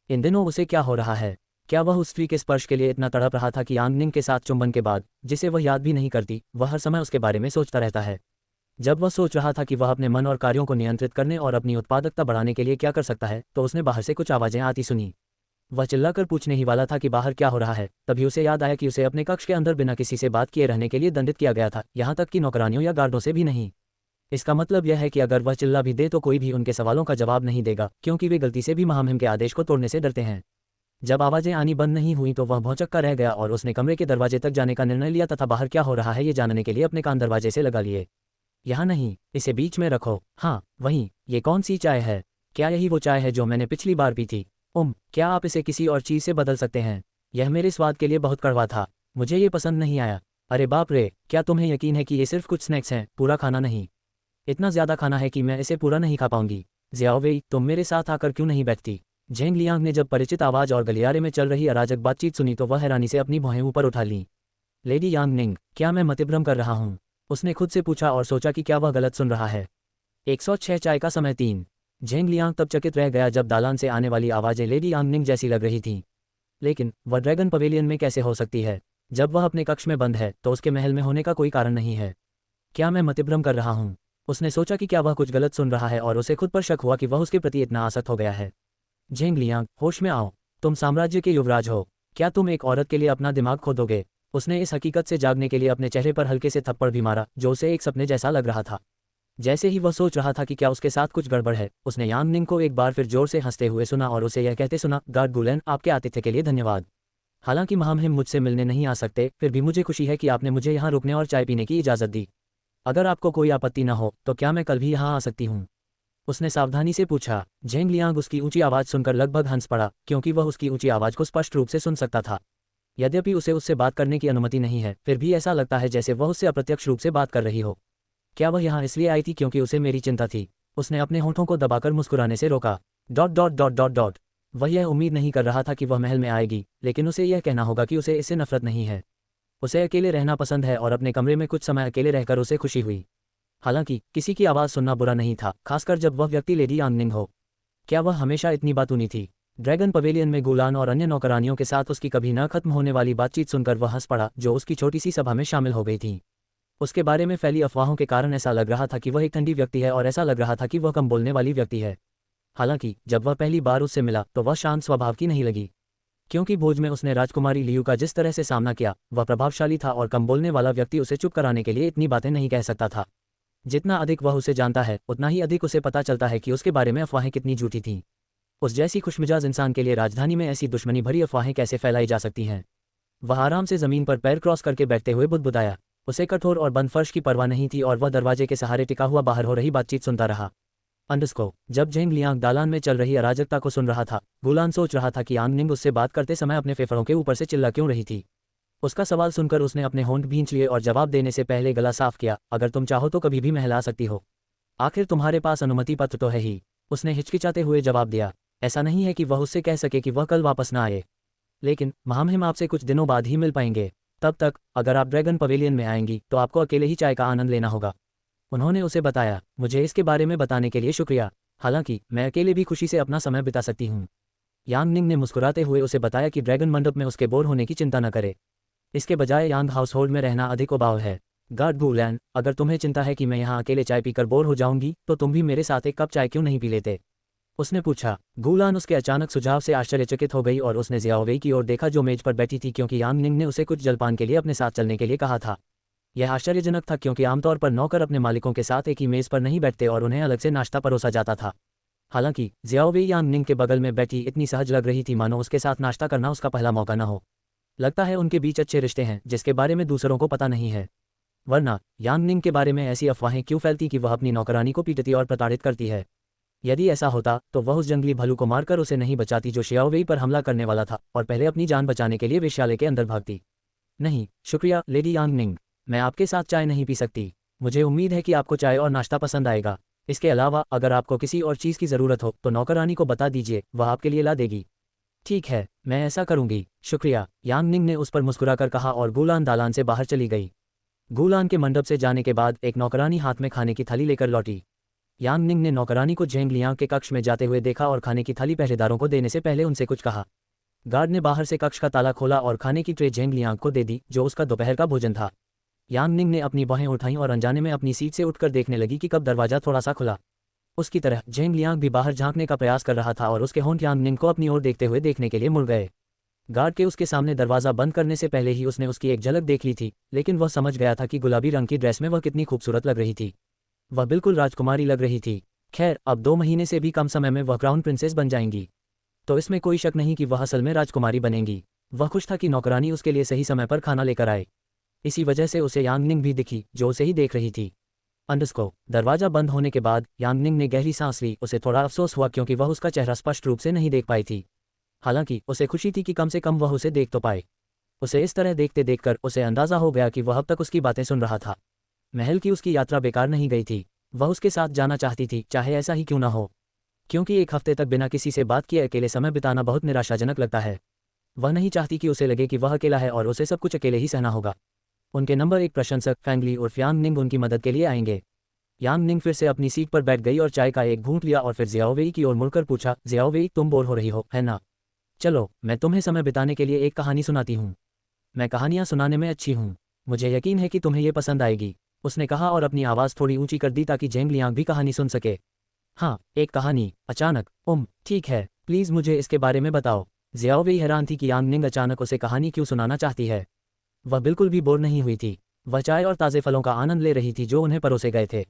इन दिनों उसे क्या हो रहा है? क्या वह उस स्त्री के स्पर्श के लिए इतना तड़प रहा था कि यांग निंग के साथ चुंबन के बाद, जिसे वह याद भी नहीं करती, वह हर समय उसके बारे में सोचता रहता है? जब वह सोच रहा था कि वह अपने मन और कार्यों को नियंत्रित करने और अपनी उत्पादकता बढ़ाने के लिए क्या कर सकता है, तो उसने बाहर से कुछ आवाज़ें आती सुनी। वह चिल्लाकर पूछने ही वाला था कि बाहर क्या हो रहा है, तभी उसे याद आया कि उसे अपने कक्ष के अंदर बिना किसी से बात किए रहने के लिए दंडित किया गया था, यहाँ तक कि नौकरानियों या गार्डों से भी नहीं। इसका मतलब यह है कि अगर वह चिल्ला भी दे तो कोई भी उनके सवालों का जवाब नहीं देगा, क्योंकि वे गलती से भी महामहिम के आदेश को तोड़ने से डरते हैं। जब आवाज़ें आनी बंद नहीं हुई तो वह भौंचक्का रह गया और उसने कमरे के दरवाजे तक जाने का निर्णय लिया तथा बाहर क्या हो रहा है ये जानने के लिए अपने कान दरवाजे से लगा लिए। यहाँ नहीं, इसे बीच में रखो। हाँ वहीं, ये कौन सी चाय है? क्या यही वो चाय है जो मैंने पिछली बार पी थी? क्या आप इसे किसी और चीज़ से बदल सकते हैं? यह मेरे स्वाद के लिए बहुत कड़वा था, मुझे ये पसंद नहीं आया। अरे बाप रे, क्या तुम्हें यकीन है कि ये सिर्फ कुछ स्नैक्स हैं, पूरा खाना नहीं? इतना ज़्यादा खाना है कि मैं इसे पूरा नहीं खा पाऊंगी। ज़ियाओवेई, तुम मेरे साथ आकर क्यों नहीं बैठती? झेंग लियांग ने जब परिचित आवाज़ और गलियारे में चल रही अराजक बातचीत सुनी तो वह हैरानी से अपनी भौहें ऊपर उठा लीं। लेडी यांग निंग, क्या मैं मतिभ्रम कर रहा हूँ? उसने खुद से पूछा और सोचा कि क्या वह गलत सुन रहा है। 106 चाय का समय 3। झेंग लियांग तब चकित रह गया जब दालान से आने वाली आवाज़ें लेडी यांग निंग जैसी लग रही थीं। लेकिन वह ड्रैगन पवेलियन में कैसे हो सकती है? जब वह अपने कक्ष में बंद है तो उसके महल में होने का कोई कारण नहीं है। क्या मैं मतिभ्रम कर रहा हूँ? उसने सोचा कि क्या वह कुछ गलत सुन रहा है और उसे खुद पर शक हुआ कि वह उसके प्रति इतना आसक्त हो गया है। झेंग लियांग, होश में आओ, तुम साम्राज्य के युवराज हो। क्या तुम एक औरत के लिए अपना दिमाग खो दोगे? उसने इस हकीकत से जागने के लिए अपने चेहरे पर हल्के से थप्पड़ भी मारा जो उसे एक सपने जैसा लग रहा था। जैसे ही वह सोच रहा था कि क्या उसके साथ कुछ गड़बड़ है, उसने यांग निंग को एक बार फिर जोर से हंसते हुए सुना और उसे यह कहते सुना, गार्ड गुलेन, आपके आतिथ्य के लिए धन्यवाद। हालांकि महामहिम मुझसे मिलने नहीं आ सकते, फिर भी मुझे खुशी है कि आपने मुझे यहाँ रुकने और चाय पीने की इजाज़त दी। अगर आपको कोई आपत्ति न हो तो क्या मैं कल भी यहाँ आ सकती हूँ? उसने सावधानी से पूछा। झेंग लियांग उसकी ऊंची आवाज़ सुनकर लगभग हंस पड़ा, क्योंकि वह उसकी ऊंची आवाज़ को स्पष्ट रूप से सुन सकता था। यद्यपि उसे उससे बात करने की अनुमति नहीं है, फिर भी ऐसा लगता है जैसे वह उससे अप्रत्यक्ष रूप से बात कर रही हो। क्या वह यहाँ इसलिए आई थी क्योंकि उसे मेरी चिंता थी? उसने अपने होंठों को दबाकर मुस्कुराने से रोका। Dot dot dot dot dot. वह यह उम्मीद नहीं कर रहा था कि वह महल में आएगी, लेकिन उसे यह कहना होगा कि उसे इससे नफरत नहीं है। उसे अकेले रहना पसंद है और अपने कमरे में कुछ समय अकेले रहकर उसे खुशी हुई। हालांकि किसी की आवाज़ सुनना बुरा नहीं था, खासकर जब वह व्यक्ति लेडी यांग निंग हो। क्या वह हमेशा इतनी बातूनी थी? ड्रैगन पवेलियन में गुलान और अन्य नौकरानियों के साथ उसकी कभी न खत्म होने वाली बातचीत सुनकर वह हंस पड़ा जो उसकी छोटी सी सभा में शामिल हो गई थी। उसके बारे में फैली अफवाहों के कारण ऐसा लग रहा था कि वह एक ठंडी व्यक्ति है और ऐसा लग रहा था कि वह कम बोलने वाली व्यक्ति है। हालांकि जब वह पहली बार उससे मिला तो वह शांत स्वभाव की नहीं लगी, क्योंकि भोज में उसने राजकुमारी लियू का जिस तरह से सामना किया वह प्रभावशाली था और कम बोलने वाला व्यक्ति उसे चुप कराने के लिए इतनी बातें नहीं कह सकता था। जितना अधिक वह उसे जानता है उतना ही अधिक उसे पता चलता है कि उसके बारे में अफवाहें कितनी झूठी थीं। उस जैसी खुशमिजाज इंसान के लिए राजधानी में ऐसी दुश्मनी भरी अफवाहें कैसे फैलाई जा सकती हैं? वह आराम से जमीन पर पैर क्रॉस करके बैठते हुए बुदबुदाया। उसे कठोर और बंद फर्श की परवाह नहीं थी और वह दरवाजे के सहारे टिका हुआ बाहर हो रही बातचीत सुनता रहा। जब झेंग लियांग दालान में चल रही अराजकता को सुन रहा था, गुलान सोच रहा था कि यांग निंग उससे बात करते समय अपने फेफड़ों के ऊपर से चिल्ला क्यों रही थी। उसका सवाल सुनकर उसने अपने होंठ भींच लिए और जवाब देने से पहले गला साफ किया, अगर तुम चाहो तो कभी भी महल आ सकती हो। आखिर तुम्हारे पास अनुमति पत्र तो है ही। उसने हिचकिचाते हुए जवाब दिया। ऐसा नहीं है कि वह उससे कह सके कि वह कल वापस न आए, लेकिन महामहिम आपसे कुछ दिनों बाद ही मिल पाएंगे। तब तक अगर आप ड्रैगन पवेलियन में आएंगी तो आपको अकेले ही चाय का आनंद लेना होगा। उन्होंने उसे बताया। मुझे इसके बारे में बताने के लिए शुक्रिया, हालांकि मैं अकेले भी खुशी से अपना समय बिता सकती हूँ। यांग निंग ने मुस्कुराते हुए उसे बताया कि ड्रैगन मंडप में उसके बोर होने की चिंता न करे। इसके बजाय यांग हाउस होल्ड में रहना अधिक उबाऊ है। गार्ड गुलैन, अगर तुम्हें चिंता है कि मैं यहाँ अकेले चाय पीकर बोर हो जाऊंगी तो तुम भी मेरे साथ एक कप चाय क्यों नहीं पी लेते? उसने पूछा। गुलान उसके अचानक सुझाव से आश्चर्यचकित हो गई और उसने ज़ियाओवेई की ओर देखा जो मेज पर बैठी थी, क्योंकि यांग निंग ने उसे कुछ जलपान के लिए अपने साथ चलने के लिए कहा था। यह आश्चर्यजनक था क्योंकि आमतौर पर नौकर अपने मालिकों के साथ एक ही मेज़ पर नहीं बैठते और उन्हें अलग से नाश्ता परोसा जाता था। हालांकि ज़ियाओवेई यांग निंग के बगल में बैठी इतनी सहज लग रही थी मानो उसके साथ नाश्ता करना उसका पहला मौका न हो। लगता है उनके बीच अच्छे रिश्ते हैं जिसके बारे में दूसरों को पता नहीं है, वरना यांग निंग के बारे में ऐसी अफवाहें क्यों फैलती कि वह अपनी नौकरानी को पीटती और प्रताड़ित करती है। यदि ऐसा होता तो वह उस जंगली भलू को मारकर उसे नहीं बचाती जो ज़ियाओवेई पर हमला करने वाला था और पहले अपनी जान बचाने के लिए वेश्यालय के अंदर भागती। नहीं शुक्रिया लेडी यांग निंग, मैं आपके साथ चाय नहीं पी सकती। मुझे उम्मीद है कि आपको चाय और नाश्ता पसंद आएगा। इसके अलावा अगर आपको किसी और चीज़ की ज़रूरत हो तो नौकरानी को बता दीजिए, वह आपके लिए ला देगी। ठीक है, मैं ऐसा करूंगी, शुक्रिया, यांग निंग ने उस पर मुस्कुराकर कहा और गुलान दालान से बाहर चली गई। गुलान के मंडप से जाने के बाद एक नौकरानी हाथ में खाने की थाली लेकर लौटी। यांग निंग ने नौकरानी को झेंग लियांग के कक्ष में जाते हुए देखा और खाने की थाली पहरेदारों को देने से पहले उनसे कुछ कहा। गार्ड ने बाहर से कक्ष का ताला खोला और खाने की ट्रे झेंग लियांग को दे दी जो उसका दोपहर का भोजन था। यान निंग ने अपनी बाहें उठाईं और अनजाने में अपनी सीट से उठकर देखने लगी कि कब दरवाजा थोड़ा सा खुला। उसकी तरह जेंग लियांग भी बाहर झांकने का प्रयास कर रहा था और उसके होंठ यान निंग को अपनी ओर देखते हुए देखने के लिए मुड़ गए। गार्ड के उसके सामने दरवाज़ा बंद करने से पहले ही उसने उसकी एक झलक देख ली थी, लेकिन वह समझ गया था कि गुलाबी रंग की ड्रेस में वह कितनी खूबसूरत लग रही थी। वह बिल्कुल राजकुमारी लग रही थी। खैर, अब 2 महीने से भी कम समय में वह क्राउन प्रिंसेस बन जाएंगी, तो इसमें कोई शक नहीं कि वह असल में राजकुमारी बनेंगी। वह खुश था कि नौकरानी उसके लिए सही समय पर खाना लेकर आए। इसी वजह से उसे यांग निंग भी दिखी, जो उसे ही देख रही थी। दरवाजा बंद होने के बाद यांग निंग ने गहरी सांस ली। उसे थोड़ा अफसोस हुआ क्योंकि वह उसका चेहरा स्पष्ट रूप से नहीं देख पाई थी। हालांकि उसे खुशी थी कि कम से कम वह उसे देख तो पाए। उसे इस तरह देखते देखकर उसे अंदाजा हो गया कि वह अब तक उसकी बातें सुन रहा था। महल की उसकी यात्रा बेकार नहीं गई थी। वह उसके साथ जाना चाहती थी, चाहे ऐसा ही क्यों ना हो, क्योंकि 1 हफ्ते तक बिना किसी से बात किए अकेले समय बिताना बहुत निराशाजनक लगता है। वह नहीं चाहती कि उसे लगे कि वह अकेला है और उसे सब कुछ अकेले ही सहना होगा। उनके नंबर 1 प्रशंसक फैंगली और यांग निंग उनकी मदद के लिए आएंगे। यांग निंग फिर से अपनी सीट पर बैठ गई और चाय का एक घूंट लिया और फिर जियाओवेई की ओर मुड़कर पूछा, जियाओवेई, तुम बोर हो रही हो, है ना? चलो, मैं तुम्हें समय बिताने के लिए एक कहानी सुनाती हूँ। मैं कहानियाँ सुनाने में अच्छी हूँ। मुझे यकीन है कि तुम्हें ये पसंद आएगी, उसने कहा और अपनी आवाज़ थोड़ी ऊंची कर दी ताकि जेंग लियांग भी कहानी सुन सके। हाँ, एक कहानी, अचानक? ठीक है, प्लीज़ मुझे इसके बारे में बताओ। जियाओवेई हैरान थी कि यांग निंग अचानक उसे कहानी क्यों सुनाना चाहती है। वह बिल्कुल भी बोर नहीं हुई थी। वह चाय और ताज़े फलों का आनंद ले रही थी जो उन्हें परोसे गए थे।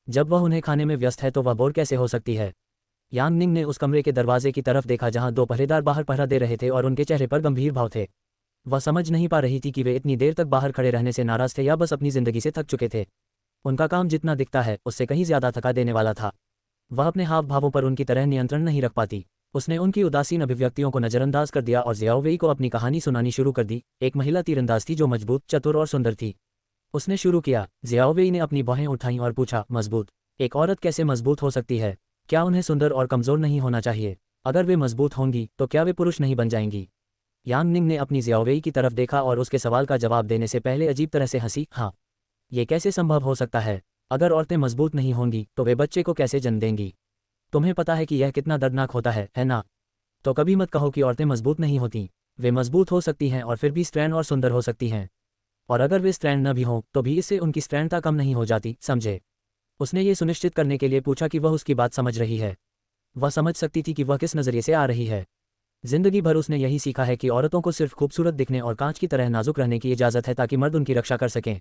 जब वह उन्हें खाने में व्यस्त है तो वह बोर कैसे हो सकती है? यांग निंग ने उस कमरे के दरवाजे की तरफ देखा जहां 2 पहरेदार बाहर पहरा दे रहे थे और उनके चेहरे पर गंभीर भाव थे। वह समझ नहीं पा रही थी कि वे इतनी देर तक बाहर खड़े रहने से नाराज थे या बस अपनी जिंदगी से थक चुके थे। उनका काम जितना दिखता है उससे कहीं ज्यादा थका देने वाला था। वह अपने हाव भावों पर उनकी तरह नियंत्रण नहीं रख पाती। उसने उनकी उदासीन अभिव्यक्तियों को नजरअंदाज कर दिया और जियाओवेई को अपनी कहानी सुनानी शुरू कर दी। एक महिला तीरंदाज थी जो मजबूत, चतुर और सुंदर थी। उसने शुरू किया। जियाओवेई ने अपनी बाहें उठाईं और पूछा, मजबूत? एक औरत कैसे मजबूत हो सकती है? क्या उन्हें सुंदर और कमजोर नहीं होना चाहिए? अगर वे मजबूत होंगी तो क्या वे पुरुष नहीं बन जाएंगी? यांग निंग ने अपनी जियाओवेई की तरफ देखा और उसके सवाल का जवाब देने से पहले अजीब तरह से हंसी। हाँ, ये कैसे संभव हो सकता है? अगर औरतें मजबूत नहीं होंगी तो वे बच्चे को कैसे जन्म देंगी? तुम्हें पता है कि यह कितना दर्दनाक होता है ना? तो कभी मत कहो कि औरतें मजबूत नहीं होती। वे मजबूत हो सकती हैं और फिर भी स्ट्रैंड और सुंदर हो सकती हैं। और अगर वे स्ट्रैंड न भी हों तो भी इससे उनकी स्ट्रैंडता कम नहीं हो जाती, समझे? उसने ये सुनिश्चित करने के लिए पूछा कि वह उसकी बात समझ रही है। वह समझ सकती थी कि वह किस नज़रिए से आ रही है। जिंदगी भर उसने यही सीखा है कि औरतों को सिर्फ खूबसूरत दिखने और कांच की तरह नाजुक रहने की इजाज़त है ताकि मर्द उनकी रक्षा कर सकें।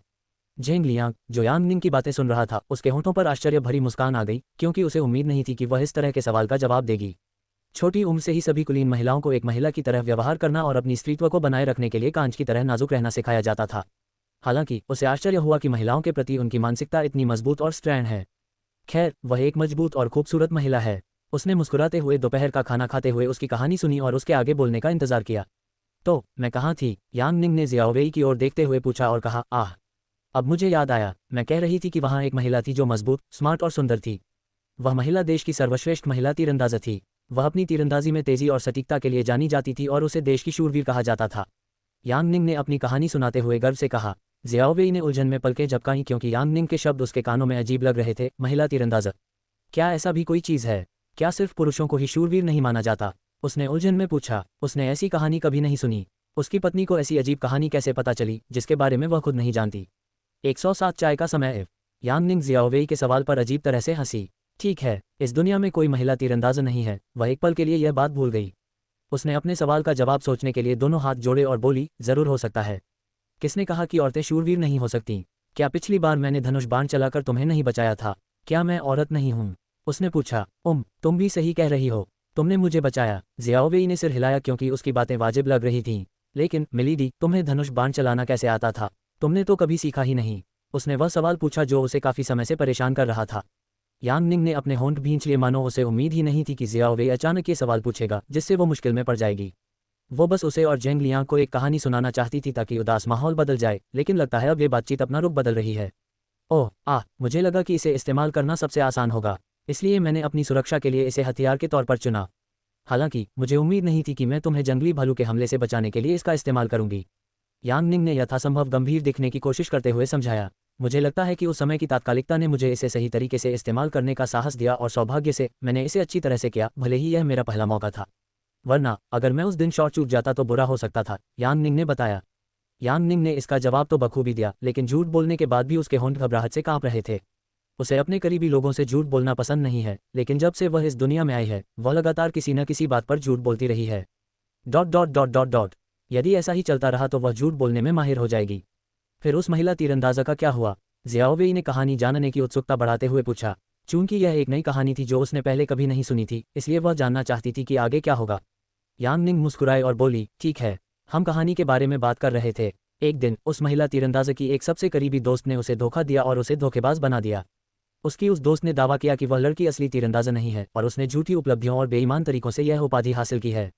जेंग लियांग, जो यांग निंग की बातें सुन रहा था, उसके होंठों पर आश्चर्य भरी मुस्कान आ गई क्योंकि उसे उम्मीद नहीं थी कि वह इस तरह के सवाल का जवाब देगी। छोटी उम्र से ही सभी कुलीन महिलाओं को एक महिला की तरह व्यवहार करना और अपनी स्त्रीत्व को बनाए रखने के लिए कांच की तरह नाजुक रहना सिखाया जाता था। हालांकि उसे आश्चर्य हुआ कि महिलाओं के प्रति उनकी मानसिकता इतनी मजबूत और स्ट्रैंड है। खैर, वह एक मजबूत और खूबसूरत महिला है। उसने मुस्कुराते हुए दोपहर का खाना खाते हुए उसकी कहानी सुनी और उसके आगे बोलने का इंतजार किया। तो मैं कहाँ थी? यांग निंग ने जियाओवेई की ओर देखते हुए पूछा और कहा, आह, अब मुझे याद आया। मैं कह रही थी कि वहाँ एक महिला थी जो मजबूत, स्मार्ट और सुंदर थी। वह महिला देश की सर्वश्रेष्ठ महिला तीरंदाज थी। वह अपनी तीरंदाजी में तेजी और सटीकता के लिए जानी जाती थी और उसे देश की शूरवीर कहा जाता था। यांग निंग ने अपनी कहानी सुनाते हुए गर्व से कहा। जियाओवेई ने उलझन में पलकें झपकाईं क्योंकि यांग निंग के शब्द उसके कानों में अजीब लग रहे थे। महिला तीरंदाज? क्या ऐसा भी कोई चीज़ है? क्या सिर्फ पुरुषों को ही शूरवीर नहीं माना जाता? उसने उलझन में पूछा। उसने ऐसी कहानी कभी नहीं सुनी। उसकी पत्नी को ऐसी अजीब कहानी कैसे पता चली जिसके बारे में वह खुद नहीं जानती? 107 चाय का समय। यांग निंग जियाओवेई के सवाल पर अजीब तरह से हंसी। ठीक है, इस दुनिया में कोई महिला तीरंदाज नहीं है। वह एक पल के लिए यह बात भूल गई। उसने अपने सवाल का जवाब सोचने के लिए दोनों हाथ जोड़े और बोली, जरूर हो सकता है। किसने कहा कि औरतें शूरवीर नहीं हो सकती? क्या पिछली बार मैंने धनुष बाण चलाकर तुम्हें नहीं बचाया था? क्या मैं औरत नहीं हूँ? उसने पूछा। तुम भी सही कह रही हो, तुमने मुझे बचाया। जियाओवेई ने सिर हिलाया क्योंकि उसकी बातें वाजिब लग रही थीं। लेकिन मिलीदी, तुम्हें धनुष बाण चलाना कैसे आता था? तुमने तो कभी सीखा ही नहीं। उसने वह सवाल पूछा जो उसे काफ़ी समय से परेशान कर रहा था। यांग निंग ने अपने होंठ भींच लिए मानो उसे उम्मीद ही नहीं थी कि जियाओवेई अचानक ये सवाल पूछेगा जिससे वो मुश्किल में पड़ जाएगी। वो बस उसे और जेंग लियांग को एक कहानी सुनाना चाहती थी ताकि उदास माहौल बदल जाए, लेकिन लगता है अब ये बातचीत अपना रुख बदल रही है। ओह मुझे लगा कि इसे इस्तेमाल करना सबसे आसान होगा, इसलिए मैंने अपनी सुरक्षा के लिए इसे हथियार के तौर पर चुना। हालांकि मुझे उम्मीद नहीं थी कि मैं तुम्हें जंगली भालू के हमले से बचाने के लिए इसका इस्तेमाल करूंगी। यांग निंग ने यथासंभव गंभीर दिखने की कोशिश करते हुए समझाया। मुझे लगता है कि उस समय की तात्कालिकता ने मुझे इसे सही तरीके से इस्तेमाल करने का साहस दिया और सौभाग्य से मैंने इसे अच्छी तरह से किया, भले ही यह मेरा पहला मौका था। वरना अगर मैं उस दिन शॉट चूक जाता तो बुरा हो सकता था, यांग निंग ने बताया। यांग निंग ने इसका जवाब तो बखूबी दिया, लेकिन झूठ बोलने के बाद भी उसके होंठ घबराहट से कांप रहे थे। उसे अपने करीबी लोगों से झूठ बोलना पसंद नहीं है, लेकिन जब से वह इस दुनिया में आई है वह लगातार किसी न किसी बात पर झूठ बोलती रही है। Dot dot dot dot dot. यदि ऐसा ही चलता रहा तो वह झूठ बोलने में माहिर हो जाएगी। फिर उस महिला तीरंदाजा का क्या हुआ? ज़ियाओवेई ने कहानी जानने की उत्सुकता बढ़ाते हुए पूछा। चूंकि यह एक नई कहानी थी जो उसने पहले कभी नहीं सुनी थी, इसलिए वह जानना चाहती थी कि आगे क्या होगा। यांग निंग मुस्कुराए और बोली, ठीक है, हम कहानी के बारे में बात कर रहे थे। एक दिन उस महिला तीरंदाज की एक सबसे करीबी दोस्त ने उसे धोखा दिया और उसे धोखेबाज बना दिया। उसकी उस दोस्त ने दावा किया कि वह लड़की असली तीरंदाज नहीं है और उसने झूठी उपलब्धियों और बेईमान तरीकों से यह उपाधि हासिल की है।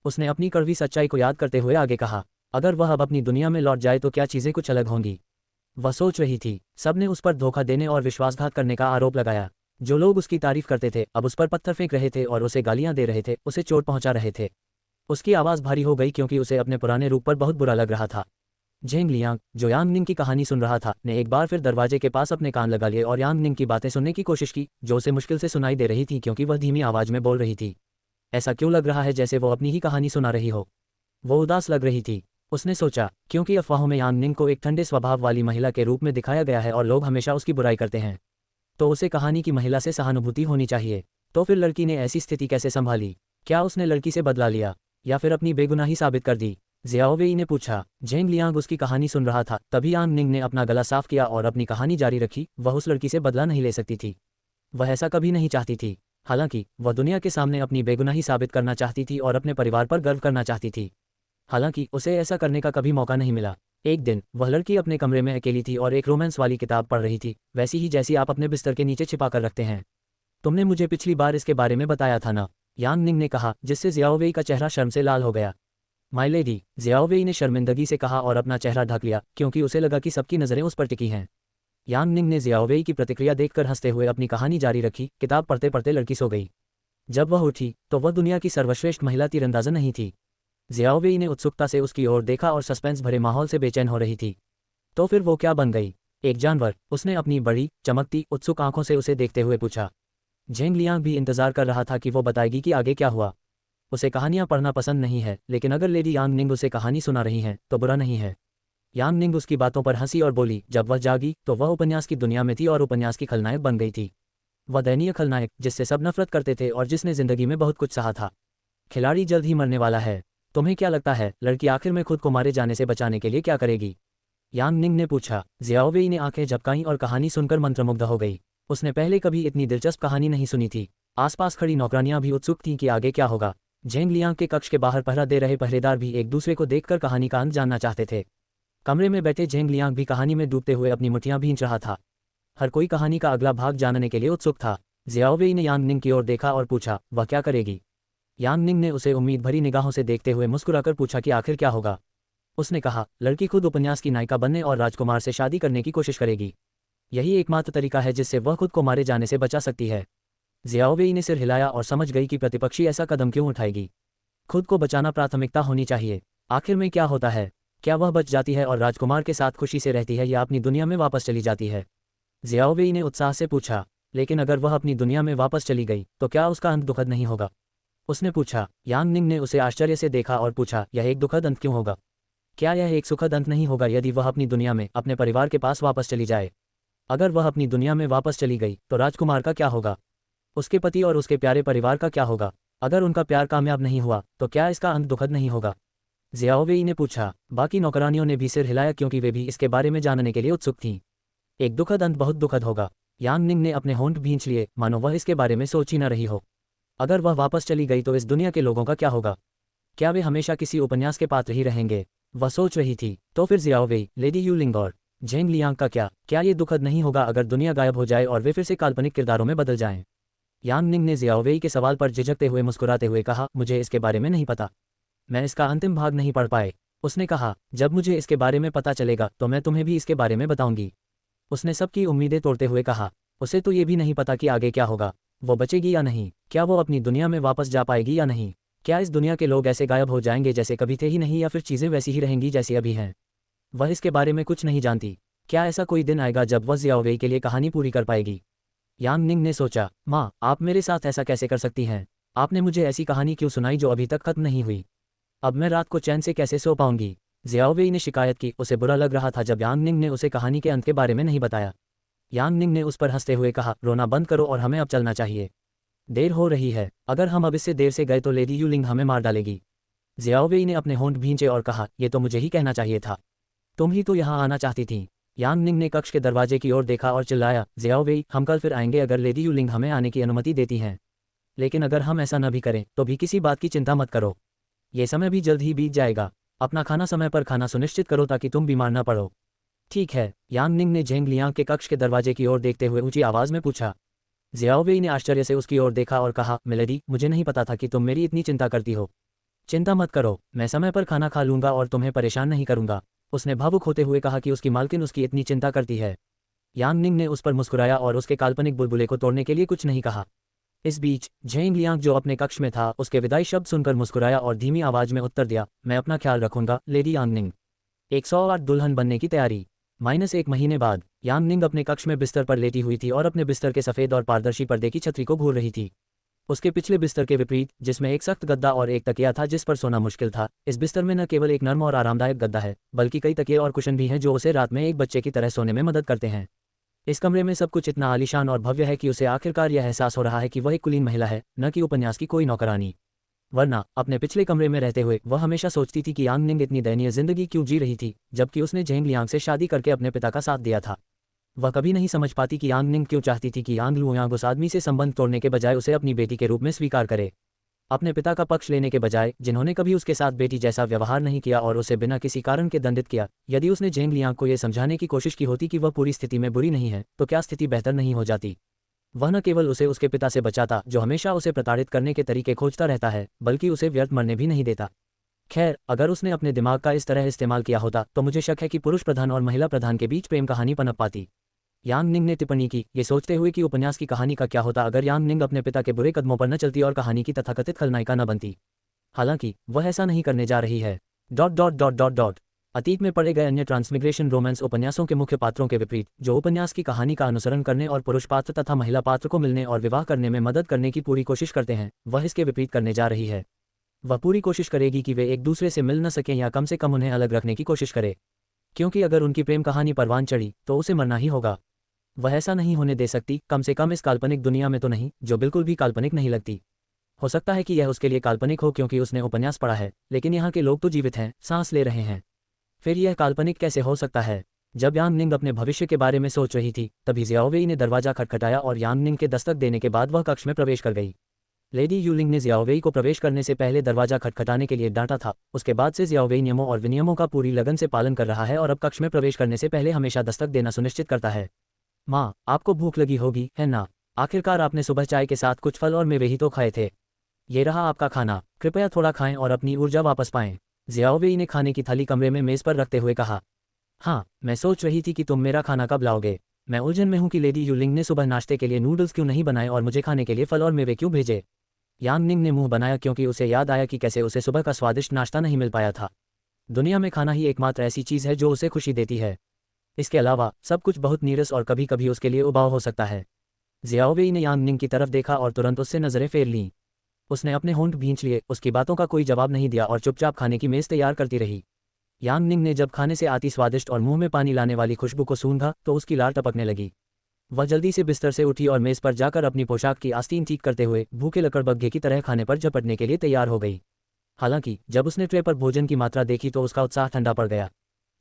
उसने अपनी कड़वी सच्चाई को याद करते हुए आगे कहा, अगर वह अब अपनी दुनिया में लौट जाए तो क्या चीज़ें कुछ अलग होंगी। वह सोच रही थी। सबने उस पर धोखा देने और विश्वासघात करने का आरोप लगाया। जो लोग उसकी तारीफ करते थे अब उस पर पत्थर फेंक रहे थे और उसे गालियां दे रहे थे, उसे चोट पहुंचा रहे थे। उसकी आवाज़ भारी हो गई क्योंकि उसे अपने पुराने रूप पर बहुत बुरा लग रहा था। झेंग लियांग, जो यांग निंग की कहानी सुन रहा था, ने एक बार फिर दरवाजे के पास अपने कान लगा लिए और यांग निंग की बातें सुनने की कोशिश की, जो उसे मुश्किल से सुनाई दे रही थी क्योंकि वह धीमी आवाज में बोल रही थी। ऐसा क्यों लग रहा है जैसे वो अपनी ही कहानी सुना रही हो? वो उदास लग रही थी। उसने सोचा, क्योंकि अफवाहों में यांग निंग को एक ठंडे स्वभाव वाली महिला के रूप में दिखाया गया है और लोग हमेशा उसकी बुराई करते हैं, तो उसे कहानी की महिला से सहानुभूति होनी चाहिए। तो फिर लड़की ने ऐसी स्थिति कैसे संभाली? क्या उसने लड़की से बदला लिया या फिर अपनी बेगुनाही साबित कर दी? ज़ियाओवेई ने पूछा। झेंग लियांग उसकी कहानी सुन रहा था, तभी यांग निंग ने अपना गला साफ किया और अपनी कहानी जारी रखी। वह उस लड़की से बदला नहीं ले सकती थी। वह ऐसा कभी नहीं चाहती थी। हालांकि वह दुनिया के सामने अपनी बेगुनाही साबित करना चाहती थी और अपने परिवार पर गर्व करना चाहती थी। हालांकि उसे ऐसा करने का कभी मौका नहीं मिला। एक दिन वह लड़की अपने कमरे में अकेली थी और एक रोमांस वाली किताब पढ़ रही थी, वैसी ही जैसी आप अपने बिस्तर के नीचे छिपा कर रखते हैं। तुमने मुझे पिछली बार इसके बारे में बताया था ना? यांग निंग ने कहा, जिससे ज़ियाओवेई का चेहरा शर्म से लाल हो गया। माय लेडी, ज़ियाओवेई ने शर्मिंदगी से कहा और अपना चेहरा ढक लिया क्योंकि उसे लगा कि सबकी नज़रें उस पर टिकी हैं। यांग निंग ने ज़ियाओवेई की प्रतिक्रिया देखकर हंसते हुए अपनी कहानी जारी रखी। किताब पढ़ते पढ़ते लड़की सो गई। जब वह उठी तो वह दुनिया की सर्वश्रेष्ठ महिला तीरंदाज़ा नहीं थी। ज़ियाओवेई ने उत्सुकता से उसकी ओर देखा और सस्पेंस भरे माहौल से बेचैन हो रही थी। तो फिर वो क्या बन गई? एक जानवर? उसने अपनी बड़ी चमकती उत्सुक आंखों से उसे देखते हुए पूछा। झेंग लियांग भी इंतजार कर रहा था कि वो बताएगी कि आगे क्या हुआ। उसे कहानियां पढ़ना पसंद नहीं है, लेकिन अगर लेडी यांग निंग उसे कहानी सुना रही हैं तो बुरा नहीं है। यांग निंग उसकी बातों पर हंसी और बोली, जब वह जागी तो वह उपन्यास की दुनिया में थी और उपन्यास की खलनायक बन गई थी। वह दयनीय खलनायक, जिससे सब नफरत करते थे और जिसने जिंदगी में बहुत कुछ सहा था। खिलाड़ी जल्द ही मरने वाला है। तुम्हें क्या लगता है लड़की आखिर में खुद को मारे जाने से बचाने के लिए क्या करेगी? यांग निंग ने पूछा। ज़ियाओवेई ने आंखें झपकाईं और कहानी सुनकर मंत्रमुग्ध हो गई। उसने पहले कभी इतनी दिलचस्प कहानी नहीं सुनी थी। आसपास खड़ी नौकरानियां भी उत्सुक थीं कि आगे क्या होगा। झेंग लियांग के कक्ष के बाहर पहरा दे रहे पहरेदार भी एक दूसरे को देखकर कहानी का अंत जानना चाहते थे। कमरे में बैठे झेंग लियांग भी कहानी में डूबते हुए अपनी मुठ्ठियां भींच रहा था। हर कोई कहानी का अगला भाग जानने के लिए उत्सुक था। ज़ियाओवेई ने यांग निंग की ओर देखा और पूछा, वह क्या करेगी? यांग निंग ने उसे उम्मीद भरी निगाहों से देखते हुए मुस्कुराकर पूछा कि आखिर क्या होगा। उसने कहा, लड़की खुद उपन्यास की नायिका बनने और राजकुमार से शादी करने की कोशिश करेगी। यही एकमात्र तरीका है जिससे वह खुद को मारे जाने से बचा सकती है। ज़ियाओवेई ने सिर हिलाया और समझ गई कि प्रतिपक्षी ऐसा कदम क्यों उठाएगी। खुद को बचाना प्राथमिकता होनी चाहिए। आखिर में क्या होता है? क्या वह बच जाती है और राजकुमार के साथ खुशी से रहती है या अपनी दुनिया में वापस चली जाती है? ज़ियाओवेई ने उत्साह से पूछा। लेकिन अगर वह अपनी दुनिया में वापस चली गई तो क्या उसका अंत दुखद नहीं होगा? उसने पूछा। यांग निंग ने उसे आश्चर्य से देखा और पूछा, यह एक दुखद अंत क्यों होगा? क्या यह एक सुखद अंत नहीं होगा यदि वह अपनी दुनिया में अपने परिवार के पास वापस चली जाए? अगर वह अपनी दुनिया में वापस चली गई तो राजकुमार का क्या होगा? उसके पति और उसके प्यारे परिवार का क्या होगा? अगर उनका प्यार कामयाब नहीं हुआ तो क्या इसका अंत दुखद नहीं होगा? ज़ियाओवेई ने पूछा। बाकी नौकरानियों ने भी सिर हिलाया क्योंकि वे भी इसके बारे में जानने के लिए उत्सुक थीं। एक दुखद अंत बहुत दुखद होगा। यांग निंग ने अपने होंठ भींच लिए, मानो वह इसके बारे में सोच ही न रही हो। अगर वह वापस चली गई तो इस दुनिया के लोगों का क्या होगा? क्या वे हमेशा किसी उपन्यास के पात्र ही रहेंगे? वह सोच रही थी। तो फिर ज़ियाओवेई, लेडी यूलिंग और झेंग लियांग का क्या ये दुखद नहीं होगा अगर दुनिया गायब हो जाए और वे फिर से काल्पनिक किरदारों में बदल जाएं? यांग निंग ने ज़ियाओवेई के सवाल पर झिझकते हुए मुस्कुराते हुए कहा, मुझे इसके बारे में नहीं पता। मैं इसका अंतिम भाग नहीं पढ़ पाए। उसने कहा, जब मुझे इसके बारे में पता चलेगा तो मैं तुम्हें भी इसके बारे में बताऊंगी। उसने सबकी उम्मीदें तोड़ते हुए कहा, उसे तो ये भी नहीं पता कि आगे क्या होगा। वो बचेगी या नहीं? क्या वो अपनी दुनिया में वापस जा पाएगी या नहीं? क्या इस दुनिया के लोग ऐसे गायब हो जाएंगे जैसे कभी थे ही नहीं, या फिर चीज़ें वैसी ही रहेंगी जैसी अभी हैं? वह इसके बारे में कुछ नहीं जानती। क्या ऐसा कोई दिन आएगा जब वह ज़ियाओवेई के लिए कहानी पूरी कर पाएगी? यांग निंग ने सोचा, माँ, आप मेरे साथ ऐसा कैसे कर सकती हैं? आपने मुझे ऐसी कहानी क्यों सुनाई जो अभी तक खत्म नहीं हुई? अब मैं रात को चैन से कैसे सो पाऊंगी? जियाओवेई ने शिकायत की, उसे बुरा लग रहा था जब यांग निंग ने उसे कहानी के अंत के बारे में नहीं बताया। यांग निंग ने उस पर हंसते हुए कहा, रोना बंद करो और हमें अब चलना चाहिए। देर हो रही है, अगर हम अब इससे देर से गए तो लेडी यूलिंग हमें मार डालेगी। जियाओवेई ने अपने होंठ भींचे और कहा, ये तो मुझे ही कहना चाहिए था, तुम ही तो यहाँ आना चाहती थी। यांग निंग ने कक्ष के दरवाजे की ओर देखा और चिल्लाया, जियाओवेई, हम कल फिर आएंगे अगर लेडी यूलिंग हमें आने की अनुमति देती हैं। लेकिन अगर हम ऐसा न भी करें तो भी किसी बात की चिंता मत करो, ये समय भी जल्द ही बीत जाएगा। अपना खाना समय पर खाना सुनिश्चित करो ताकि तुम बीमार न पड़ो। ठीक है, यांग निंग ने झेंग लियांग के कक्ष के दरवाजे की ओर देखते हुए ऊंची आवाज में पूछा। जियाओवेई ने आश्चर्य से उसकी ओर देखा और कहा, मिलेडी, मुझे नहीं पता था कि तुम मेरी इतनी चिंता करती हो। चिंता मत करो, मैं समय पर खाना खा लूंगा और तुम्हें परेशान नहीं करूंगा। उसने भावुक होते हुए कहा कि उसकी मालकिन उसकी इतनी चिंता करती है। यांग निंग ने उस पर मुस्कुराया और उसके काल्पनिक बुलबुले को तोड़ने के लिए कुछ नहीं कहा। इस बीच झेंग लियांग जो अपने कक्ष में था उसके विदाई शब्द सुनकर मुस्कुराया और धीमी आवाज में उत्तर दिया, मैं अपना ख्याल रखूंगा लेडी यांग निंग। 108 दुल्हन बनने की तैयारी। -1 महीने बाद यांग निंग अपने कक्ष में बिस्तर पर लेटी हुई थी और अपने बिस्तर के सफ़ेद और पारदर्शी पर्दे की छतरी को घूर रही थी। उसके पिछले बिस्तर के विपरीत, जिसमें एक सख्त गद्दा और एक तकिया था जिस पर सोना मुश्किल था, इस बिस्तर में न केवल एक नर्म और आरामदायक गद्दा है बल्कि कई तकिए और कुशन भी हैं जो उसे रात में एक बच्चे की तरह सोने में मदद करते हैं। इस कमरे में सब कुछ इतना आलीशान और भव्य है कि उसे आखिरकार यह एहसास हो रहा है कि वह एक कुलीन महिला है, न कि उपन्यास की कोई नौकरानी। वरना अपने पिछले कमरे में रहते हुए वह हमेशा सोचती थी कि यांग निंग इतनी दयनीय जिंदगी क्यों जी रही थी, जबकि उसने झेंग लियांग से शादी करके अपने पिता का साथ दिया था। वह कभी नहीं समझ पाती कि यांग निंग क्यों चाहती थी कि यांग लुयांग उस आदमी से संबंध तोड़ने के बजाय उसे अपनी बेटी के रूप में स्वीकार करे। अपने पिता का पक्ष लेने के बजाय, जिन्होंने कभी उसके साथ बेटी जैसा व्यवहार नहीं किया और उसे बिना किसी कारण के दंडित किया। यदि उसने झेंग लियांग को यह समझाने की कोशिश की होती कि वह पूरी स्थिति में बुरी नहीं है, तो क्या स्थिति बेहतर नहीं हो जाती। वह न केवल उसे उसके पिता से बचाता जो हमेशा उसे प्रताड़ित करने के तरीके खोजता रहता है, बल्कि उसे व्यर्थ मरने भी नहीं देता। खैर, अगर उसने अपने दिमाग का इस तरह इस्तेमाल किया होता तो मुझे शक है कि पुरुष प्रधान और महिला प्रधान के बीच प्रेम कहानी पनप पाती। यांग निंग ने टिप्पणी की, ये सोचते हुए कि उपन्यास की कहानी का क्या होता अगर यांग निंग अपने पिता के बुरे कदमों पर न चलती और कहानी की तथाकथित खलनायिका न बनती। हालांकि वह ऐसा नहीं करने जा रही है। अतीत में पढ़े गए अन्य ट्रांसमिग्रेशन रोमांस उपन्यासों के मुख्य पात्रों के विपरीत, जो उपन्यास की कहानी का अनुसरण करने और पुरुष पात्र तथा महिला पात्र को मिलने और विवाह करने में मदद करने की पूरी कोशिश करते हैं, वह इसके विपरीत करने जा रही है। वह पूरी कोशिश करेगी कि वे एक दूसरे से मिल न सकें या कम से कम उन्हें अलग रखने की कोशिश करे, क्योंकि अगर उनकी प्रेम कहानी परवान चढ़ी तो उसे मरना ही होगा। वह ऐसा नहीं होने दे सकती, कम से कम इस काल्पनिक दुनिया में तो नहीं, जो बिल्कुल भी काल्पनिक नहीं लगती। हो सकता है कि यह उसके लिए काल्पनिक हो क्योंकि उसने उपन्यास पढ़ा है, लेकिन यहाँ के लोग तो जीवित हैं, सांस ले रहे हैं। फिर यह काल्पनिक कैसे हो सकता है। जब यांग निंग अपने भविष्य के बारे में सोच रही थी, तभी जियाओवेई ने दरवाजा खटखटाया और यांग निंग के दस्तक देने के बाद वह कक्ष में प्रवेश कर गई। लेडी यूलिंग ने जियाओवेई को प्रवेश करने से पहले दरवाजा खटखटाने के लिए डांटा था। उसके बाद से जियाओवेई नियमों और विनियमों का पूरी लगन से पालन कर रहा है और अब कक्ष में प्रवेश करने से पहले हमेशा दस्तक देना सुनिश्चित करता है। माँ, आपको भूख लगी होगी, है ना? आखिरकार आपने सुबह चाय के साथ कुछ फल और मेवे ही तो खाए थे। ये रहा आपका खाना, कृपया थोड़ा खाएं और अपनी ऊर्जा वापस पाएं। जियाओवेई ने खाने की थाली कमरे में मेज पर रखते हुए कहा। हाँ, मैं सोच रही थी कि तुम मेरा खाना कब लाओगे। मैं उलझन में हूँ कि लेडी यूलिंग ने सुबह नाश्ते के लिए नूडल्स क्यों नहीं बनाए और मुझे खाने के लिए फल और मेवे क्यों भेजे। यांग निंग ने मुंह बनाया क्योंकि उसे याद आया कि कैसे उसे सुबह का स्वादिष्ट नाश्ता नहीं मिल पाया था। दुनिया में खाना ही एकमात्र ऐसी चीज़ है जो उसे खुशी देती है। इसके अलावा सब कुछ बहुत नीरस और कभी कभी उसके लिए उबाऊ हो सकता है। जियाओवेई ने यांग निंग की तरफ देखा और तुरंत उससे नजरें फेर लीं। उसने अपने होंठ भींच लिए, उसकी बातों का कोई जवाब नहीं दिया और चुपचाप खाने की मेज़ तैयार करती रही। यांग निंग ने जब खाने से आती स्वादिष्ट और मुंह में पानी लाने वाली खुशबू को सूंघा तो उसकी लार टपकने लगी। वह जल्दी से बिस्तर से उठी और मेज़ पर जाकर अपनी पोशाक की आस्तीन ठीक करते हुए भूखे लकड़बग्घे की तरह खाने पर झपटने के लिए तैयार हो गई। हालांकि जब उसने ट्रे पर भोजन की मात्रा देखी तो उसका उत्साह ठंडा पड़ गया।